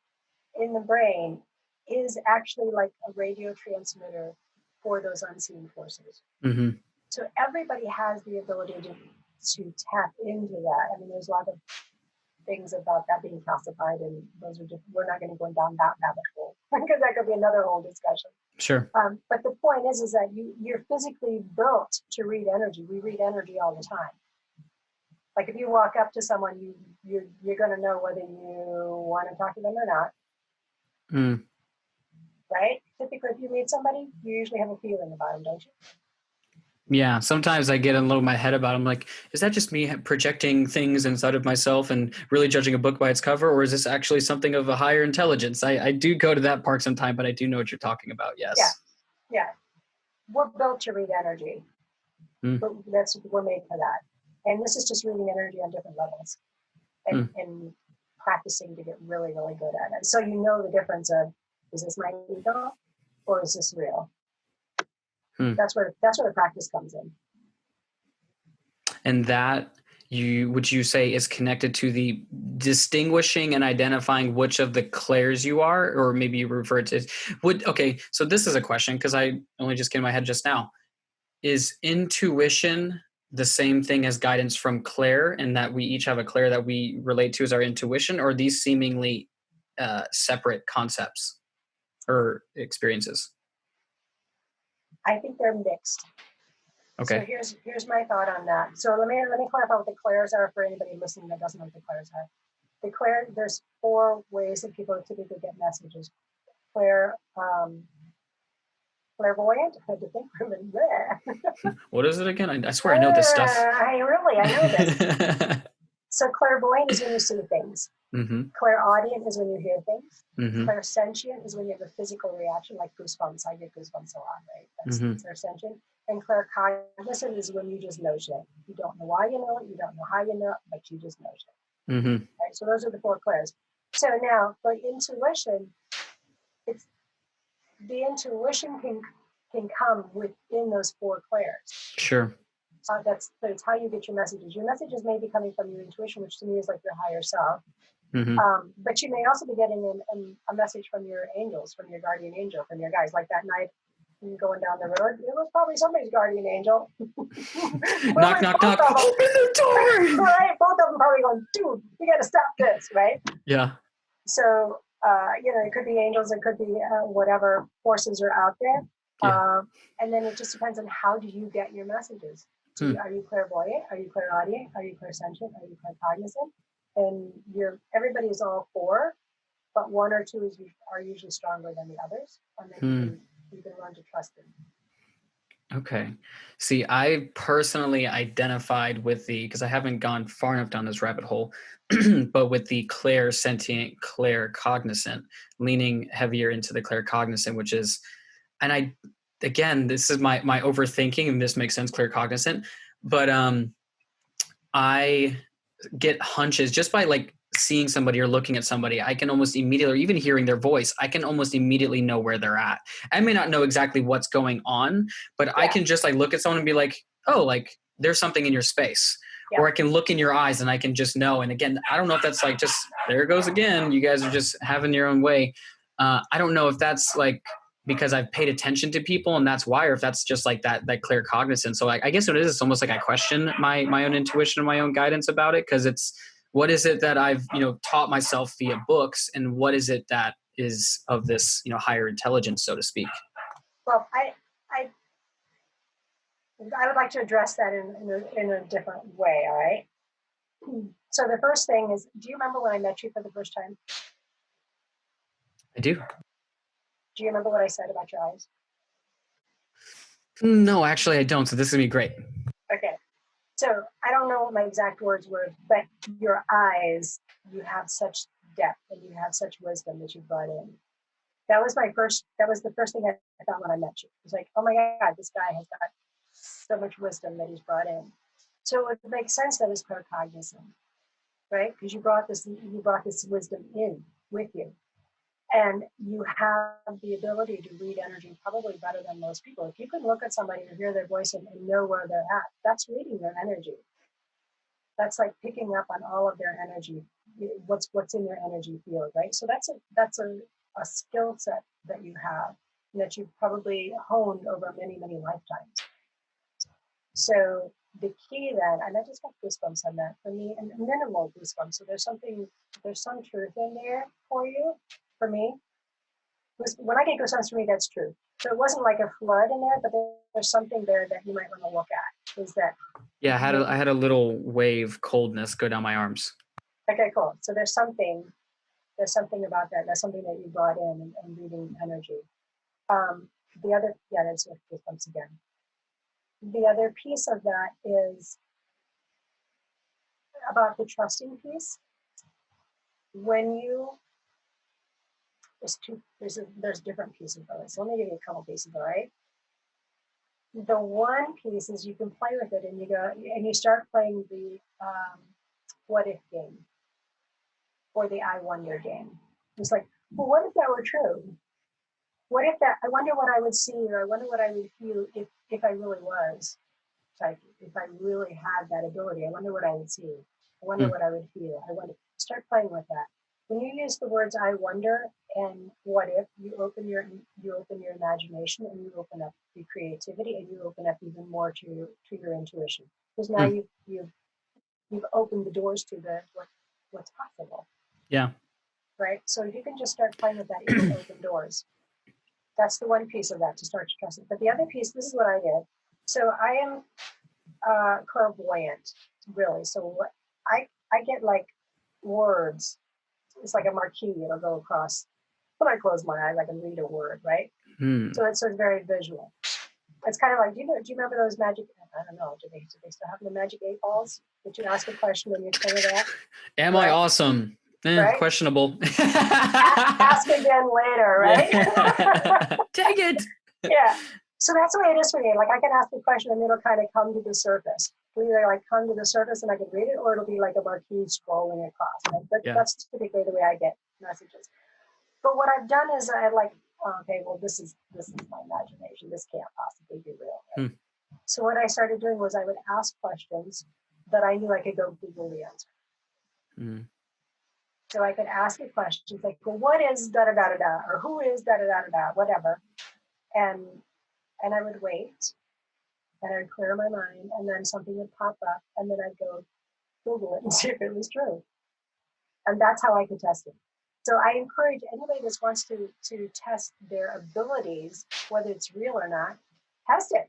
in the brain is actually like a radio transmitter for those unseen forces. So everybody has the ability to tap into that. I mean, there's a lot of things about that being calcified, and those are just, we're not going to go down that rabbit hole because that could be another whole discussion. Sure. But the point is that you're physically built to read energy. We read energy all the time. Like if you walk up to someone, you're going to know whether you want to talk to them or not. Right? Typically, if you meet somebody, you usually have a feeling about them, don't you? Yeah, sometimes I get a little in my head about it. I'm like, is that just me projecting things inside of myself and really judging a book by its cover? Or is this actually something of a higher intelligence? I do go to that part sometime, but I do know what you're talking about. Yes. Yeah. We're built to read energy. But we're made for that. And this is just reading energy on different levels and practicing to get really, really good at it. So you know the difference of, is this my ego or is this real? That's where the practice comes in. And that would you say is connected to the distinguishing and identifying which of the clairs you are, or maybe you refer to okay. So this is a question, because I only just came in my head just now. Is intuition the same thing as guidance from clair, and that we each have a clair that we relate to as our intuition, or are these seemingly separate concepts or experiences? I think they're mixed. Okay. So here's my thought on that. So let me clarify what the clairs are for anybody listening that doesn't know what the clairs are. The clair, there's 4 ways that people typically get messages. Clairvoyant. I had to think for a minute. What is it again? I swear I know this stuff. I know this. So clairvoyant is when you see things. Clairaudient is when you hear things. Clairsentient is when you have a physical reaction, like goosebumps. I get goosebumps a lot, right? That's clairsentient. And claircognizant is when you just know shit. You don't know why you know it, you don't know how you know it, but you just know shit. Mm-hmm. Right? So those are the 4 clairs. So now for intuition, it's the intuition can come within those 4 clairs. Sure. That's how you get your messages. Your messages may be coming from your intuition, which to me is like your higher self. Mm-hmm. But you may also be getting a message from your angels, from your guardian angel, from your guides. Like that night going down the road, it was probably somebody's guardian angel. Knock, knock, knock. Open the door! Right? Both of them probably going, dude, you got to stop this, right? Yeah. So, it could be angels, it could be whatever forces are out there. Yeah. And then it just depends on how do you get your messages. Are you clairvoyant? Are you clairaudient? Are you clairsentient? Are you claircognizant? And everybody is all 4, but 1 or 2 are usually stronger than the others. And then you can learn to trust them. Okay. See, I personally identified with because I haven't gone far enough down this rabbit hole, but with the clairsentient, claircognizant, leaning heavier into the claircognizant, which is, and again, this is my overthinking, and this makes sense, claircognizant, but I get hunches just by like seeing somebody or looking at somebody. I can almost immediately, or even hearing their voice, I can almost immediately know where they're at. I may not know exactly what's going on, but I can just like look at someone and be like, oh, like there's something in your space. Yeah. Or I can look in your eyes and I can just know. And again, I don't know if that's like just, there it goes again. You guys are just having your own way. I don't know if that's like because I've paid attention to people and that's why, or if that's just like that claircognizance. So like, I guess what it is, it's almost like I question my own intuition and my own guidance about it. Cause it's, what is it that I've, taught myself via books, and what is it that is of this, higher intelligence, so to speak? Well, I would like to address that in a different way. All right. So the first thing is, do you remember when I met you for the first time? I do. Do you remember what I said about your eyes? No, actually I don't. So this is gonna be great. Okay. So I don't know what my exact words were, but your eyes, you have such depth and you have such wisdom that you brought in. That was the first thing I thought when I met you. It was like, oh my God, this guy has got so much wisdom that he's brought in. So it would make sense that it's claircognizant, right? Because you brought this wisdom in with you. And you have the ability to read energy probably better than most people. If you can look at somebody or hear their voice and know where they're at, that's reading their energy. That's like picking up on all of their energy, what's in their energy field, right? So that's a skill set that you have and that you've probably honed over many, many lifetimes. So the key then, and I just got goosebumps on that for me, and minimal goosebumps. So there's some truth in there for you. For me, when I get goosebumps, for me, that's true. So it wasn't like a flood in there, but there's something there that you might want to look at. Is that? Yeah, I had a little wave coldness go down my arms. Okay, cool. So there's something about that. That's something that you brought in and reading energy. That's goosebumps again. The other piece of that is about the trusting piece. When you there's different pieces of it. So let me give you a couple pieces, all right? The one piece is you can play with it and you start playing the what if game or the I wonder game. It's like, well, what if that were true? What if I wonder what I would see, or I wonder what I would feel if I really was psychic, if I really had that ability. I wonder what I would see. I wonder what I would feel. I wonder. Start playing with that. When you use the words "I wonder" and "what if," you open your imagination and you open up your creativity and you open up even more to your intuition. Because now you've opened the doors to what's possible. Yeah. Right. So if you can just start playing with that, you will open doors. That's the one piece of that, to start to trust it. But the other piece, this is what I did. So I am clairvoyant, really. So what I get like words. It's like a marquee. It'll go across. When I close my eyes, I can read a word, right? So it's very visual. It's kind of like, do you remember those magic? I don't know. Do they still have the magic 8 balls? Did you ask a question and you tell it that? Am I awesome? Right? Questionable. Ask again later, right? Take it. Yeah. So that's the way it is for me. Like I can ask a question and it'll kind of come to the surface. It'll either like come to the surface and I can read it, or it'll be like a marquee scrolling across. Right? But that's typically the way I get messages. But what I've done is I like, okay, well, this is my imagination. This can't possibly be real. Right? So what I started doing was I would ask questions that I knew I could go Google the answer. So I could ask a question like, well, what is da da da da da, or who is da da da da da, whatever, and I would wait, and I'd clear my mind, and then something would pop up, and then I'd go Google it and see if it was true, and that's how I could test it. So I encourage anybody that wants to test their abilities, whether it's real or not, test it.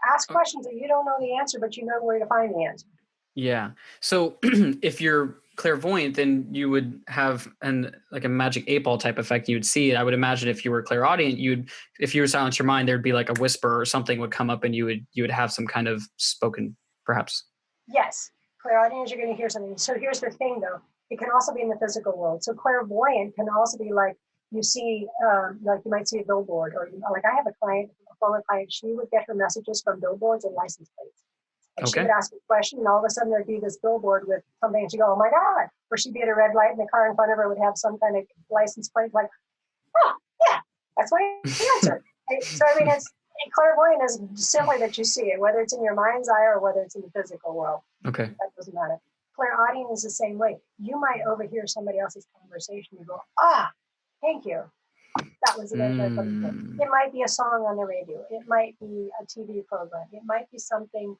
Ask questions that you don't know the answer, but you know where to find the answer. Yeah. So if you're clairvoyant, then you would have like a magic 8-ball type effect. You'd see it. I would imagine if you were clairaudient, if you were silence your mind, there'd be like a whisper or something would come up, and you would have some kind of spoken, perhaps. Yes, clairaudient, you're going to hear something. So here's the thing, though. It can also be in the physical world. So clairvoyant can also be like you see, like you might see a billboard, or like I have a former client. She would get her messages from billboards and license plates. And she would ask a question, and all of a sudden there'd be this billboard with something, and she'd go, oh my God. Or she'd be at a red light, and the car in front of her would have some kind of license plate, like, oh, yeah, that's my answer. So, I mean, clairvoyant is simply that you see it, whether it's in your mind's eye or whether it's in the physical world. Okay. That doesn't matter. Clairaudient is the same way. You might overhear somebody else's conversation. You go, thank you. That was it. It might be a song on the radio. It might be a TV program. It might be something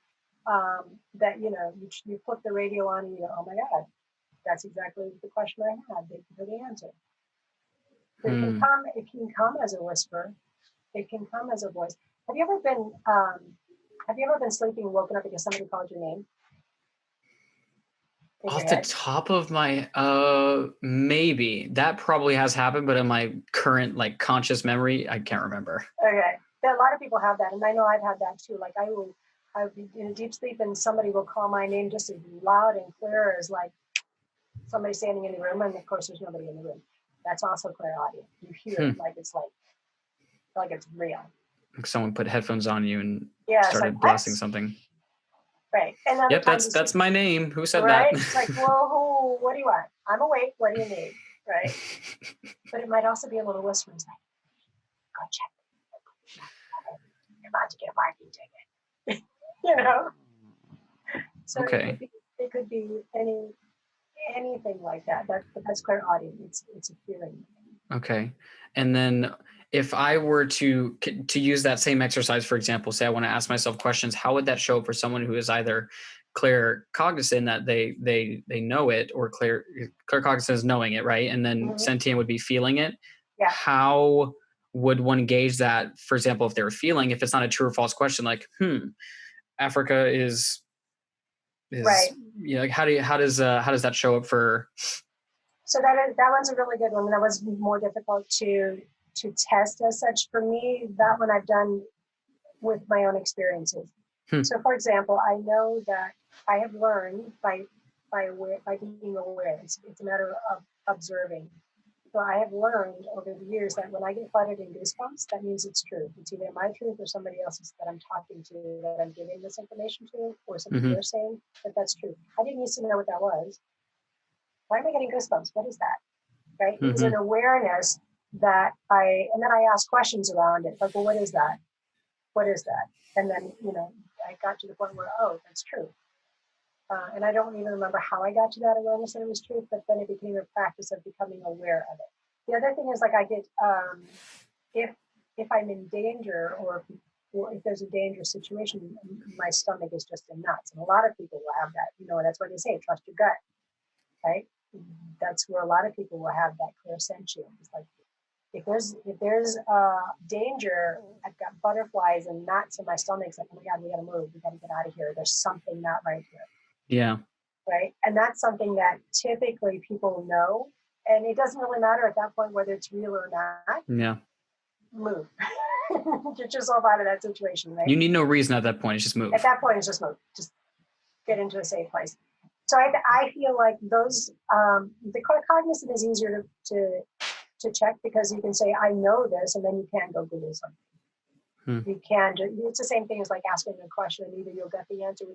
that, you flip the radio on and you go, oh my God, that's exactly the question I had. Thank you for the answer. It can come as a whisper. It can come as a voice. Have you ever been sleeping and woken up because somebody called your name? Off the top of my, maybe. That probably has happened, but in my current like conscious memory, I can't remember. Okay. A lot of people have that, and I know I've had that too. Like I'll be in a deep sleep and somebody will call my name just as loud and clear as like somebody standing in the room, and of course there's nobody in the room. That's also clairaudient. You hear it like it's real. Like someone put headphones on you and started like, blasting something. Right. And then that's my name. Who said that? It's like, well, what do you want? I'm awake. What do you need? Right. But it might also be a little whisper. It's like, go check. You're about to get a parking ticket. So it could be anything like that. That's clairaudient. It's a feeling. Okay. And then if I were to use that same exercise, for example, say I want to ask myself questions, how would that show up for someone who is either claircognizant that they know it, or claircognizant is knowing it, right? And then sentient would be feeling it. Yeah. How would one gauge that, for example, if they're feeling, if it's not a true or false question, like, Africa is right. Like how does that show up for? So that one's a really good one. That was more difficult to test as such for me. That one I've done with my own experiences. So, for example, I know that I have learned by being aware. It's a matter of observing. So I have learned over the years that when I get flooded in goosebumps, that means it's true. It's either my truth or somebody else's that I'm talking to, that I'm giving this information to, or something they're saying that's true. I didn't used to know what that was. Why am I getting goosebumps? What is that? Right? It was an awareness that and then I asked questions around it. Like, well, what is that? What is that? And then, I got to the point where, that's true. And I don't even remember how I got to that awareness that it was true, but then it became a practice of becoming aware of it. The other thing is, like, I get, if I'm in danger, or if there's a dangerous situation, my stomach is just in knots. And a lot of people will have that, that's why they say, trust your gut, right? That's where a lot of people will have that clairsentient. It's like, if there's danger, I've got butterflies and knots in my stomach. It's like, oh my God, we got to move. We got to get out of here. There's something not right here. Yeah. Right. And that's something that typically people know. And it doesn't really matter at that point whether it's real or not. Yeah. Move. Get yourself out of that situation, right? You need no reason at that point. It's just move. At that point, it's just move. Just get into a safe place. So I feel like those, the claircognizant is easier to check, because you can say, I know this, and then you can go Google something. You can it's the same thing as like asking a question. Either you'll get the answer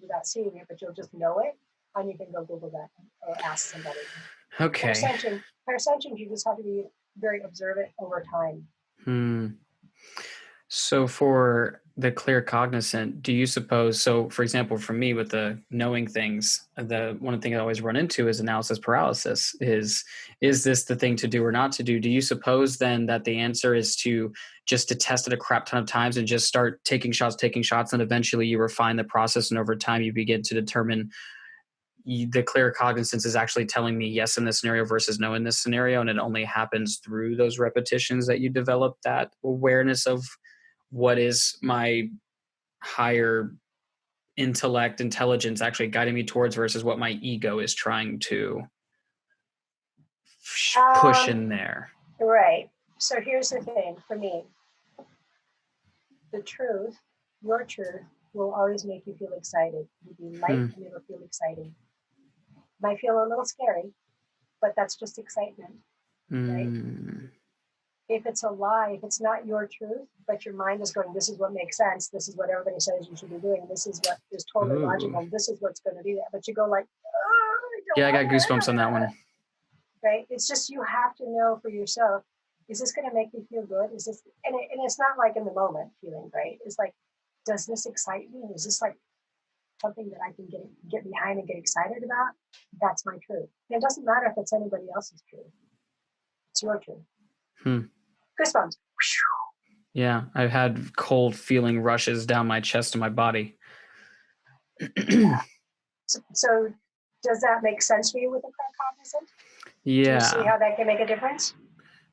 without seeing it, but you'll just know it, and you can go Google that or ask somebody. Okay. Clairsentient, you just have to be very observant over time. So for the claircognizant, do you suppose, so for example, for me with the knowing things, the one thing I always run into is analysis paralysis. Is this the thing to do or not to do? Do you suppose then that the answer is to just to test it a crap ton of times and just start taking shots, and eventually you refine the process, and over time you begin to determine the claircognizance is actually telling me yes in this scenario versus no in this scenario, and it only happens through those repetitions that you develop that awareness of what is my higher intelligence actually guiding me towards versus what my ego is trying to push in there. Right. So here's the thing for me. The truth, your truth, will always make you feel excited. It'll be light and it'll feel exciting. Might feel a little scary, but that's just excitement, right? If it's a lie, if it's not your truth, but your mind is going, this is what makes sense, this is what everybody says you should be doing, this is what is totally logical, this is what's going to do that, but you go like, I got goosebumps on that one. Right? It's just, you have to know for yourself, is this going to make me feel good? Is this, and it's not like in the moment feeling, right? It's like, does this excite me? Is this like something that I can get behind and get excited about? That's my truth. And it doesn't matter if it's anybody else's truth. It's your truth. Goosebumps. Yeah, I've had cold feeling rushes down my chest and my body. So does that make sense for you with the claircognizant? Yeah. Do you see how that can make a difference?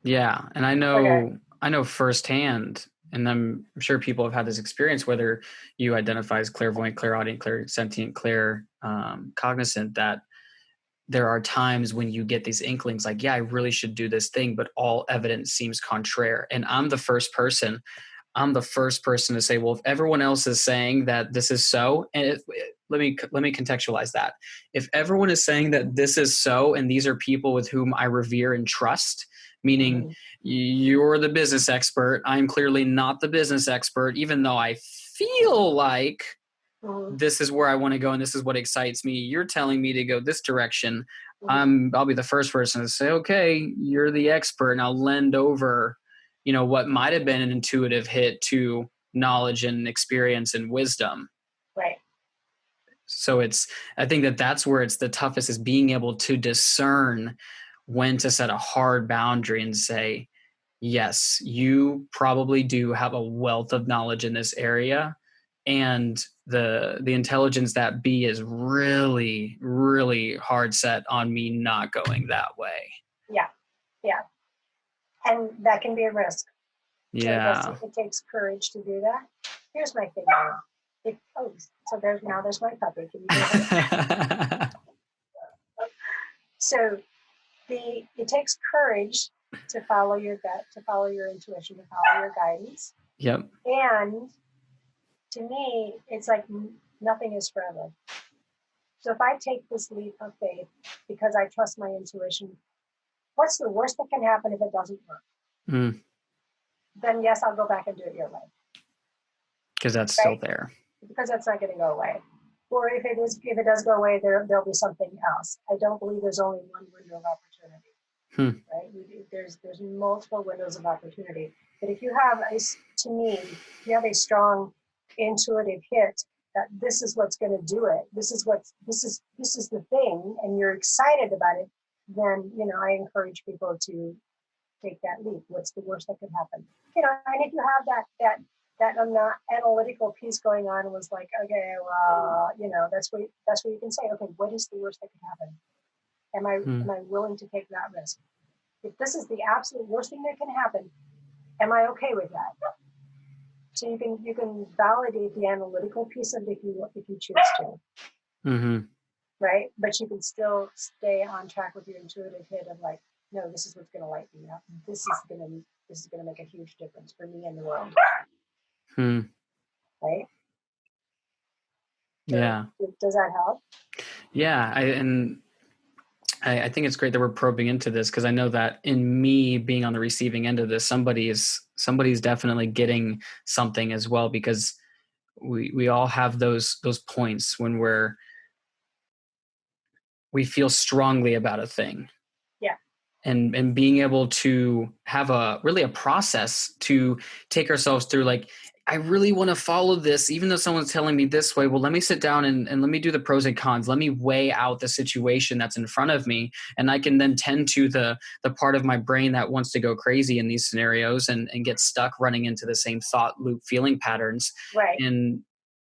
Yeah, and I know firsthand, and I'm sure people have had this experience, whether you identify as clairvoyant, clairaudient, clairsentient, claircognizant, that there are times when you get these inklings like, yeah, I really should do this thing, but all evidence seems contrary. And I'm the first person to say, well, if everyone else is saying that this is so, and let me contextualize that. If everyone is saying that this is so, and these are people with whom I revere and trust, meaning you're the business expert, I'm clearly not the business expert, even though I feel like this is where I want to go and this is what excites me. You're telling me to go this direction. I'll be the first person to say, okay, you're the expert, and I'll lend over, what might have been an intuitive hit to knowledge and experience and wisdom. Right. So I think that's where it's the toughest, is being able to discern when to set a hard boundary and say, yes, you probably do have a wealth of knowledge in this area, and the intelligence that be is really, really hard set on me not going that way. Yeah. And that can be a risk. Yeah. So it takes courage to do that. Here's my thing. So there's my puppy. Can you hear her? So it takes courage to follow your gut, to follow your intuition, to follow your guidance. Yep. And to me, it's like nothing is forever. So if I take this leap of faith because I trust my intuition, what's the worst that can happen if it doesn't work? Then yes, I'll go back and do it your way. Because that's still there. Because that's not going to go away. Or if it does go away, there'll be something else. I don't believe there's only one window of opportunity. Right? There's multiple windows of opportunity. But if you have a strong intuitive hit that this is what's going to do it, this is the thing, and you're excited about it, then I encourage people to take that leap. What's the worst that could happen? And if you have that analytical piece going on, was like, okay, well, that's where you can say, okay, what is the worst that could happen? Am I willing to take that risk? If this is the absolute worst thing that can happen, am I okay with that? So you can validate the analytical piece of it if you choose to. Right? But you can still stay on track with your intuitive hit of like, no, this is what's going to light me up. This is going to make a huge difference for me and the world. Right? Yeah. Does that help? Yeah. And I think it's great that we're probing into this, because I know that in me being on the receiving end of this, somebody's definitely getting something as well, because we all have those points when we feel strongly about a thing. Yeah. And being able to have a process to take ourselves through, like, I really want to follow this, even though someone's telling me this way. Well, let me sit down and let me do the pros and cons. Let me weigh out the situation that's in front of me. And I can then tend to the part of my brain that wants to go crazy in these scenarios and get stuck running into the same thought loop feeling patterns. Right. And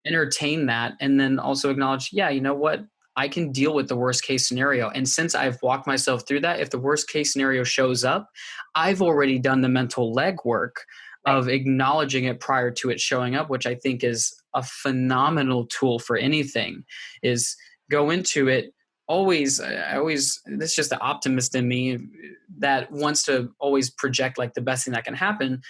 entertain that, and then also acknowledge, yeah, you know what? I can deal with the worst case scenario. And since I've walked myself through that, if the worst case scenario shows up, I've already done the mental legwork of acknowledging it prior to it showing up, which I think is a phenomenal tool for anything. Is go into it always, this is just the optimist in me that wants to always project like the best thing that can happen.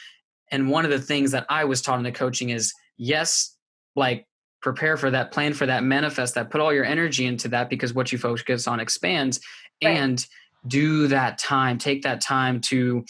And one of the things that I was taught in the coaching is, yes, like, prepare for that, plan for that, manifest that, put all your energy into that, because what you focus on expands. Right. And do that time, take that time to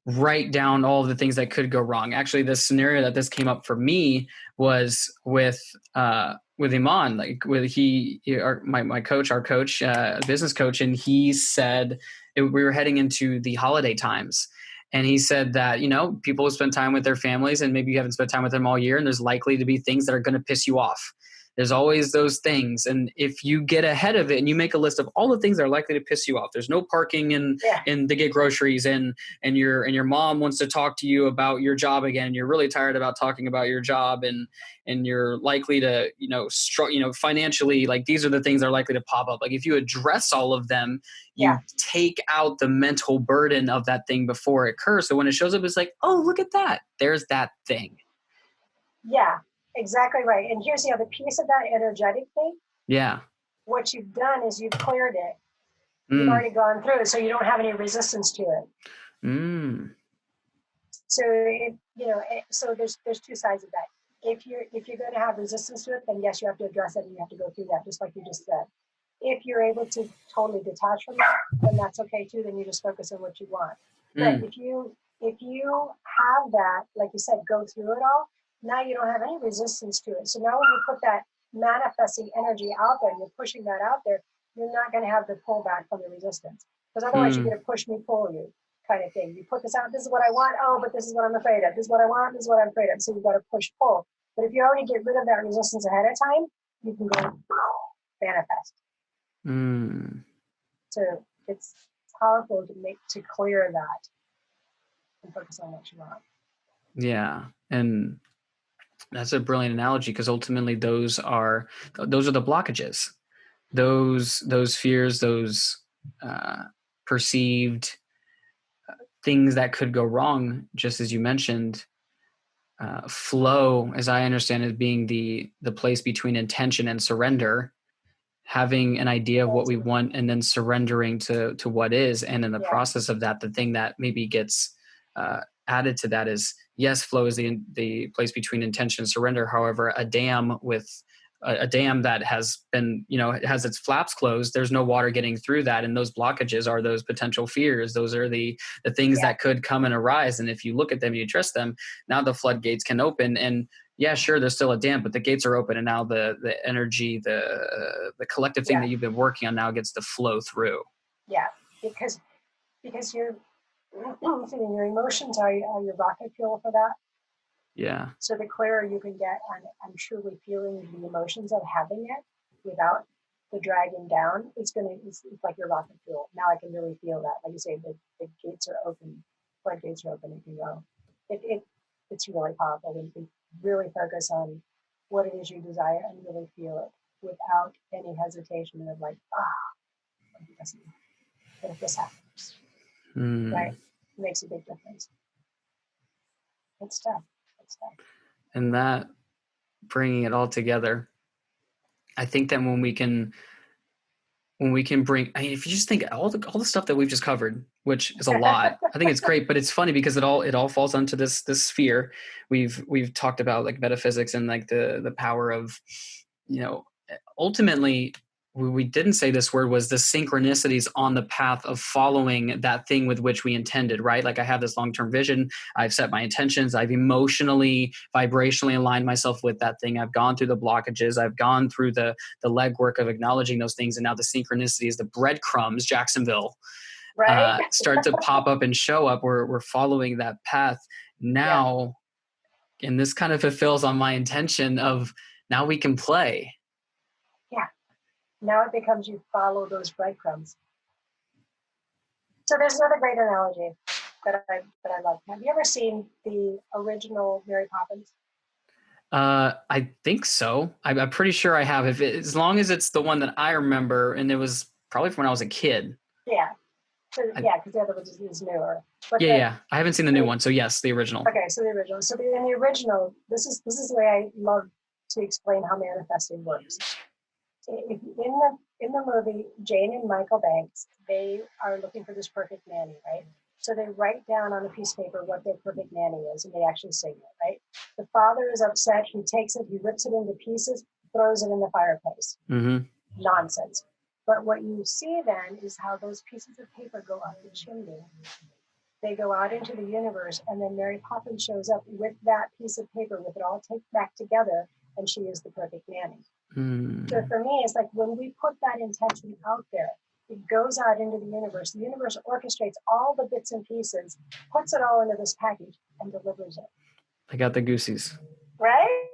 write down all of the things that could go wrong. Actually, the scenario that this came up for me was with Iman, like my coach, our coach, business coach. And he said we were heading into the holiday times. And he said that, you know, people spend time with their families, and maybe you haven't spent time with them all year, and there's likely to be things that are going to piss you off. There's always those things. And if you get ahead of it and you make a list of all the things that are likely to piss you off, there's no parking and to get groceries, and your mom wants to talk to you about your job again, and you're really tired about talking about your job, and you're likely to, financially, like, these are the things that are likely to pop up. Like, if you address all of them, you take out the mental burden of that thing before it occurs. So when it shows up, it's like, oh, look at that. There's that thing. Yeah. Exactly right. And here's the other piece of that energetic thing. Yeah. What you've done is you've cleared it. You've already gone through it, so you don't have any resistance to it. So so there's two sides of that. If you're going to have resistance to it, then yes, you have to address it, and you have to go through that, just like you just said. If you're able to totally detach from that, then that's okay too. Then you just focus on what you want. But if you have that, like you said, go through it all. Now you don't have any resistance to it. So now when you put that manifesting energy out there, and you're pushing that out there, you're not going to have the pullback from the resistance. Because otherwise you're going to push me, pull you kind of thing. You put this out, this is what I want. Oh, but this is what I'm afraid of. This is what I want. This is what I'm afraid of. So you've got to push, pull. But if you already get rid of that resistance ahead of time, you can go manifest. So it's powerful to clear that and focus on what you want. Yeah. And that's a brilliant analogy, because ultimately those are the blockages, those fears, those perceived things that could go wrong. Just as you mentioned, flow, as I understand it, being the place between intention and surrender, having an idea of what we want and then surrendering to what is. And in the process of that, the thing that maybe gets added to that is, yes, flow is the place between intention and surrender. However, a dam that has been, it has its flaps closed, there's no water getting through that. And those blockages are those potential fears. Those are the things that could come and arise. And if you look at them, you address them, now the floodgates can open. And yeah, sure, there's still a dam, but the gates are open. And now the energy, the collective thing that you've been working on now gets to flow through. Yeah, because you're your emotions are your rocket fuel for that. Yeah. So the clearer you can get on truly feeling the emotions of having it without the dragging down, it's like your rocket fuel. Now I can really feel that. Like you say, the gates are open, floodgates are open, you can go. It's really powerful when you can really focus on what it is you desire and really feel it without any hesitation of like, what if this happens? Right? It makes a big difference. It's tough. And that, bringing it all together, I think that when we can bring, if you just think all the stuff that we've just covered, which is a lot, I think it's great, but it's funny because it all falls onto this sphere. We've talked about like metaphysics and like the power of, ultimately we didn't say this word was the synchronicities on the path of following that thing with which we intended, right? Like I have this long-term vision. I've set my intentions. I've emotionally, vibrationally aligned myself with that thing. I've gone through the blockages. I've gone through the legwork of acknowledging those things. And now the synchronicities, the breadcrumbs, Jacksonville, right? start to pop up and show up. We're following that path now. Yeah. And this kind of fulfills on my intention of now we can play. Yeah. Now it becomes you follow those breadcrumbs. So there's another great analogy that I love. Have you ever seen the original Mary Poppins? I think so. I'm pretty sure I have. As long as it's the one that I remember, and it was probably from when I was a kid. Yeah. So, because the other one is newer. But yeah. I haven't seen the new one, so yes, the original. Okay, so the original. So in the original, this is the way I love to explain how manifesting works. In the movie, Jane and Michael Banks, they are looking for this perfect nanny, right? So they write down on a piece of paper what their perfect nanny is, and they actually sing it, right? The father is upset. He takes it, he rips it into pieces, throws it in the fireplace. Mm-hmm. Nonsense. But what you see then is how those pieces of paper go up the chimney. They go out into the universe, and then Mary Poppins shows up with that piece of paper, with it all taped back together, and she is the perfect nanny. Mm. So for me, it's like when we put that intention out there, it goes out into the universe. The universe orchestrates all the bits and pieces, puts it all into this package, and delivers it. I got the goosies. Right?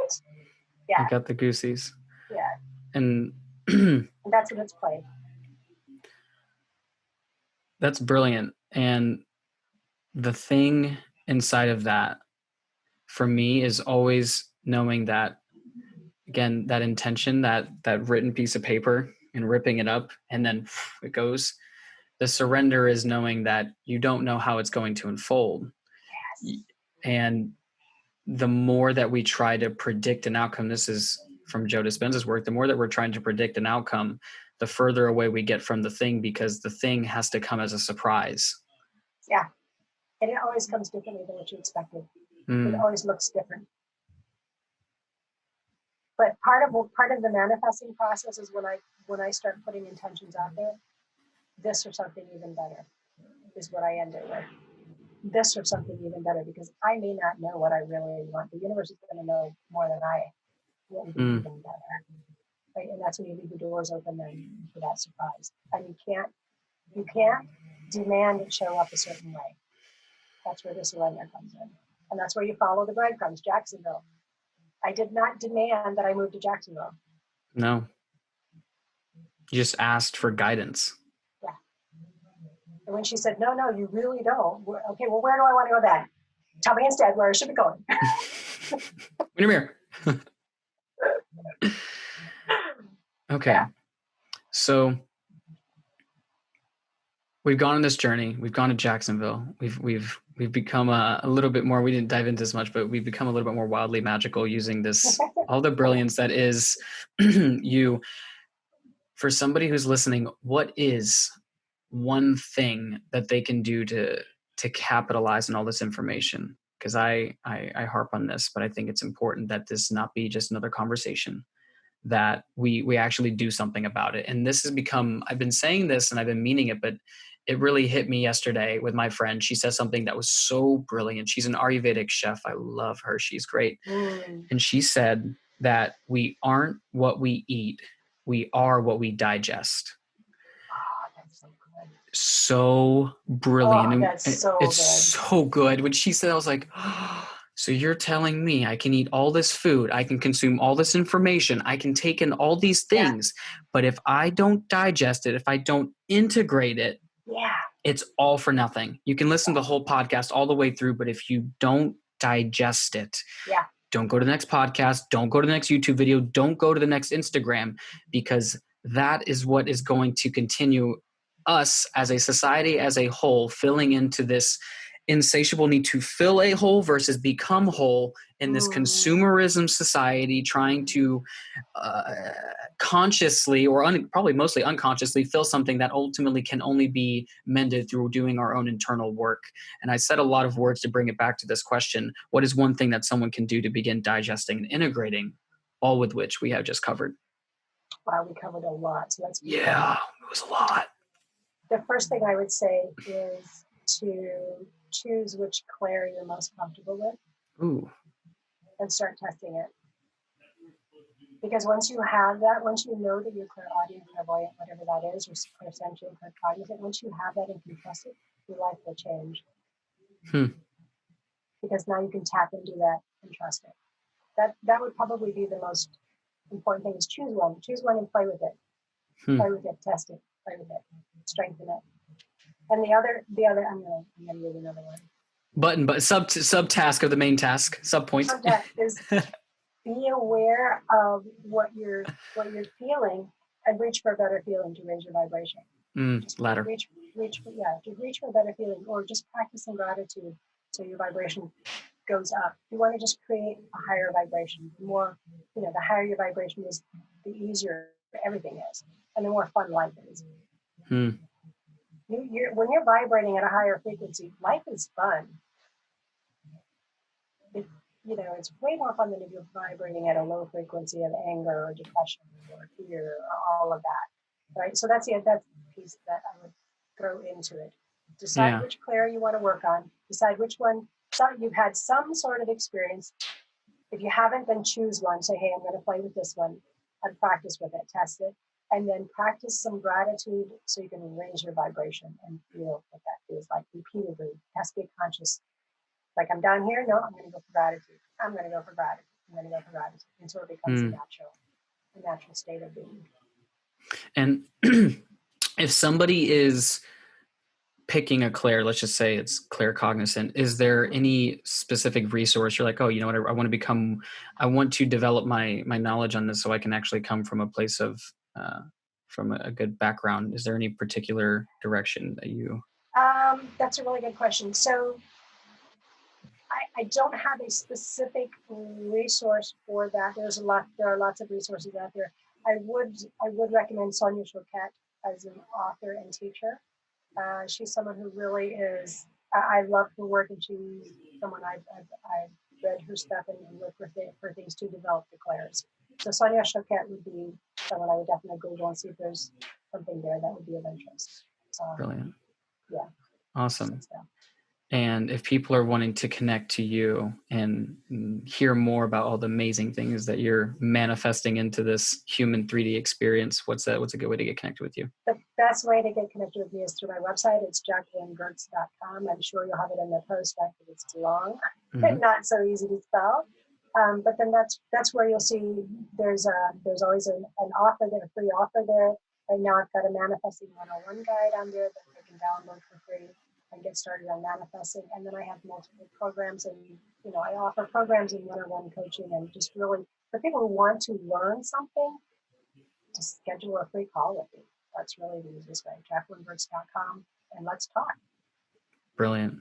Yeah. I got the goosies. Yeah. And that's what it's played. That's brilliant. And the thing inside of that for me is always knowing that, again, that intention, that written piece of paper and ripping it up and then it goes. The surrender is knowing that you don't know how it's going to unfold. Yes. And the more that we try to predict an outcome, this is from Joe Dispenza's work, the more that we're trying to predict an outcome, the further away we get from the thing, because the thing has to come as a surprise. Yeah. And it always comes differently than what you expected. It always looks different. But part of the manifesting process is when I start putting intentions out there, this or something even better is what I end it with. This or something even better, because I may not know what I really want. The universe is going to know more than I will be even better. Right? And that's when you leave the doors open then for that surprise. And you can't demand it show up a certain way. That's where the surrender comes in. And that's where you follow the breadcrumbs. Jacksonville. I did not demand that I move to Jacksonville. No. You just asked for guidance. Yeah. And when she said, no, you really don't. Okay, well, where do I want to go then? Tell me instead where I should be going. Windermere. Okay. Yeah. So we've gone on this journey. We've gone to Jacksonville. We've become a little bit more, we didn't dive into this much, but we've become a little bit more wildly magical using this, all the brilliance that is you. For somebody who's listening, what is one thing that they can do to capitalize on all this information? Because I harp on this, but I think it's important that this not be just another conversation, that we actually do something about it. And this has become, I've been saying this and I've been meaning it, but it really hit me yesterday with my friend. She said something that was so brilliant. She's an Ayurvedic chef. I love her. She's great. And she said that we aren't what we eat. We are what we digest. Oh, that's so good. So brilliant. Oh, that's so it's good. So good. When she said, I was like, oh, so you're telling me I can eat all this food, I can consume all this information, I can take in all these things, but if I don't digest it, if I don't integrate it, it's all for nothing. You can listen to the whole podcast all the way through, but if you don't digest it, don't go to the next podcast, don't go to the next YouTube video, don't go to the next Instagram, because that is what is going to continue us as a society as a whole filling into this insatiable need to fill a hole versus become whole in this consumerism society, trying to consciously or probably mostly unconsciously fill something that ultimately can only be mended through doing our own internal work. And I said a lot of words to bring it back to this question. What is one thing that someone can do to begin digesting and integrating all with which we have just covered? Wow, we covered a lot. So let's Yeah, it was a lot. The first thing I would say is to choose which clair you're most comfortable with. Ooh. And start testing it. Because once you have that, once you know that you're clairaudient, clairvoyant, whatever that is, or clairsentient, claircognizant, once you have that and can trust it, your life will change. Because now you can tap into that and trust it. That would probably be the most important thing, is choose one and play with it. Play with it, test it, play with it, strengthen it. And the other, I'm gonna use another one. But subtask of the main task, subpoint. Subtask is be aware of what you're feeling and reach for a better feeling to raise your vibration. Ladder. Reach for a better feeling, or just practice some gratitude so your vibration goes up. You want to just create a higher vibration. The more, the higher your vibration is, the easier everything is, and the more fun life is. When you're vibrating at a higher frequency, life is fun. It's way more fun than if you're vibrating at a low frequency of anger or depression or fear or all of that, right? So that's the piece that I would throw into it. Decide which clair you want to work on. Decide which one. You've had some sort of experience. If you haven't, then choose one. Say, hey, I'm going to play with this one and practice with it, test it, and then practice some gratitude so you can raise your vibration and feel what that feels like repeatedly. It has to be conscious. Like, I'm down here. No, I'm going to go for gratitude. I'm going to go for gratitude. I'm going to go for gratitude until it becomes a natural state of being. And if somebody is picking a clair, let's just say it's claircognizant, is there any specific resource you're like, oh, you know what, I want to develop my knowledge on this so I can actually come from a place of from a good background? Is there any particular direction that you? That's a really good question. So I don't have a specific resource for that. There are lots of resources out there. I would recommend Sonia Choquette as an author and teacher. She's someone who really is. I love her work, and she's someone I've read her stuff and looked for things to develop the clairs. So Sonia Choquette would be someone I would definitely Google and see if there's something there that would be of interest. Brilliant. Yeah. Awesome. And if people are wanting to connect to you and hear more about all the amazing things that you're manifesting into this human 3D experience, what's a good way to get connected with you? The best way to get connected with me is through my website. It's jacquelyngioertz.com. I'm sure you'll have it in the post because it's long and not so easy to spell. But then that's where you'll see there's always an offer there, a free offer there. Right now I've got a manifesting 101 guide on there that they can download for free and get started on manifesting. And then I have multiple programs, and I offer programs in one-on-one coaching, and just really for people who want to learn something, just schedule a free call with me. That's really the easiest way. jacquelyngioertz.com, and let's talk. Brilliant.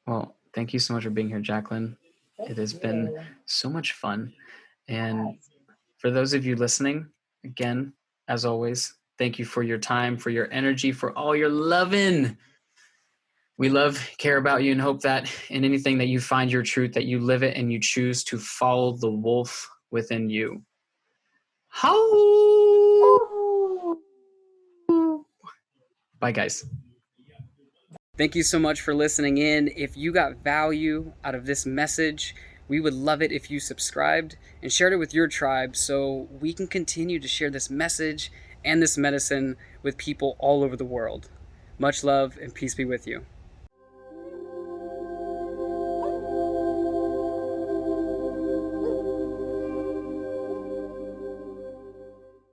Well, thank you so much for being here, Jacquelyn. It has been so much fun. And for those of you listening, again, as always, thank you for your time, for your energy, for all your loving. We love, care about you, and hope that in anything that you find your truth, that you live it and you choose to follow the wolf within you. How? Bye, guys. Thank you so much for listening in. If you got value out of this message, we would love it if you subscribed and shared it with your tribe so we can continue to share this message and this medicine with people all over the world. Much love and peace be with you.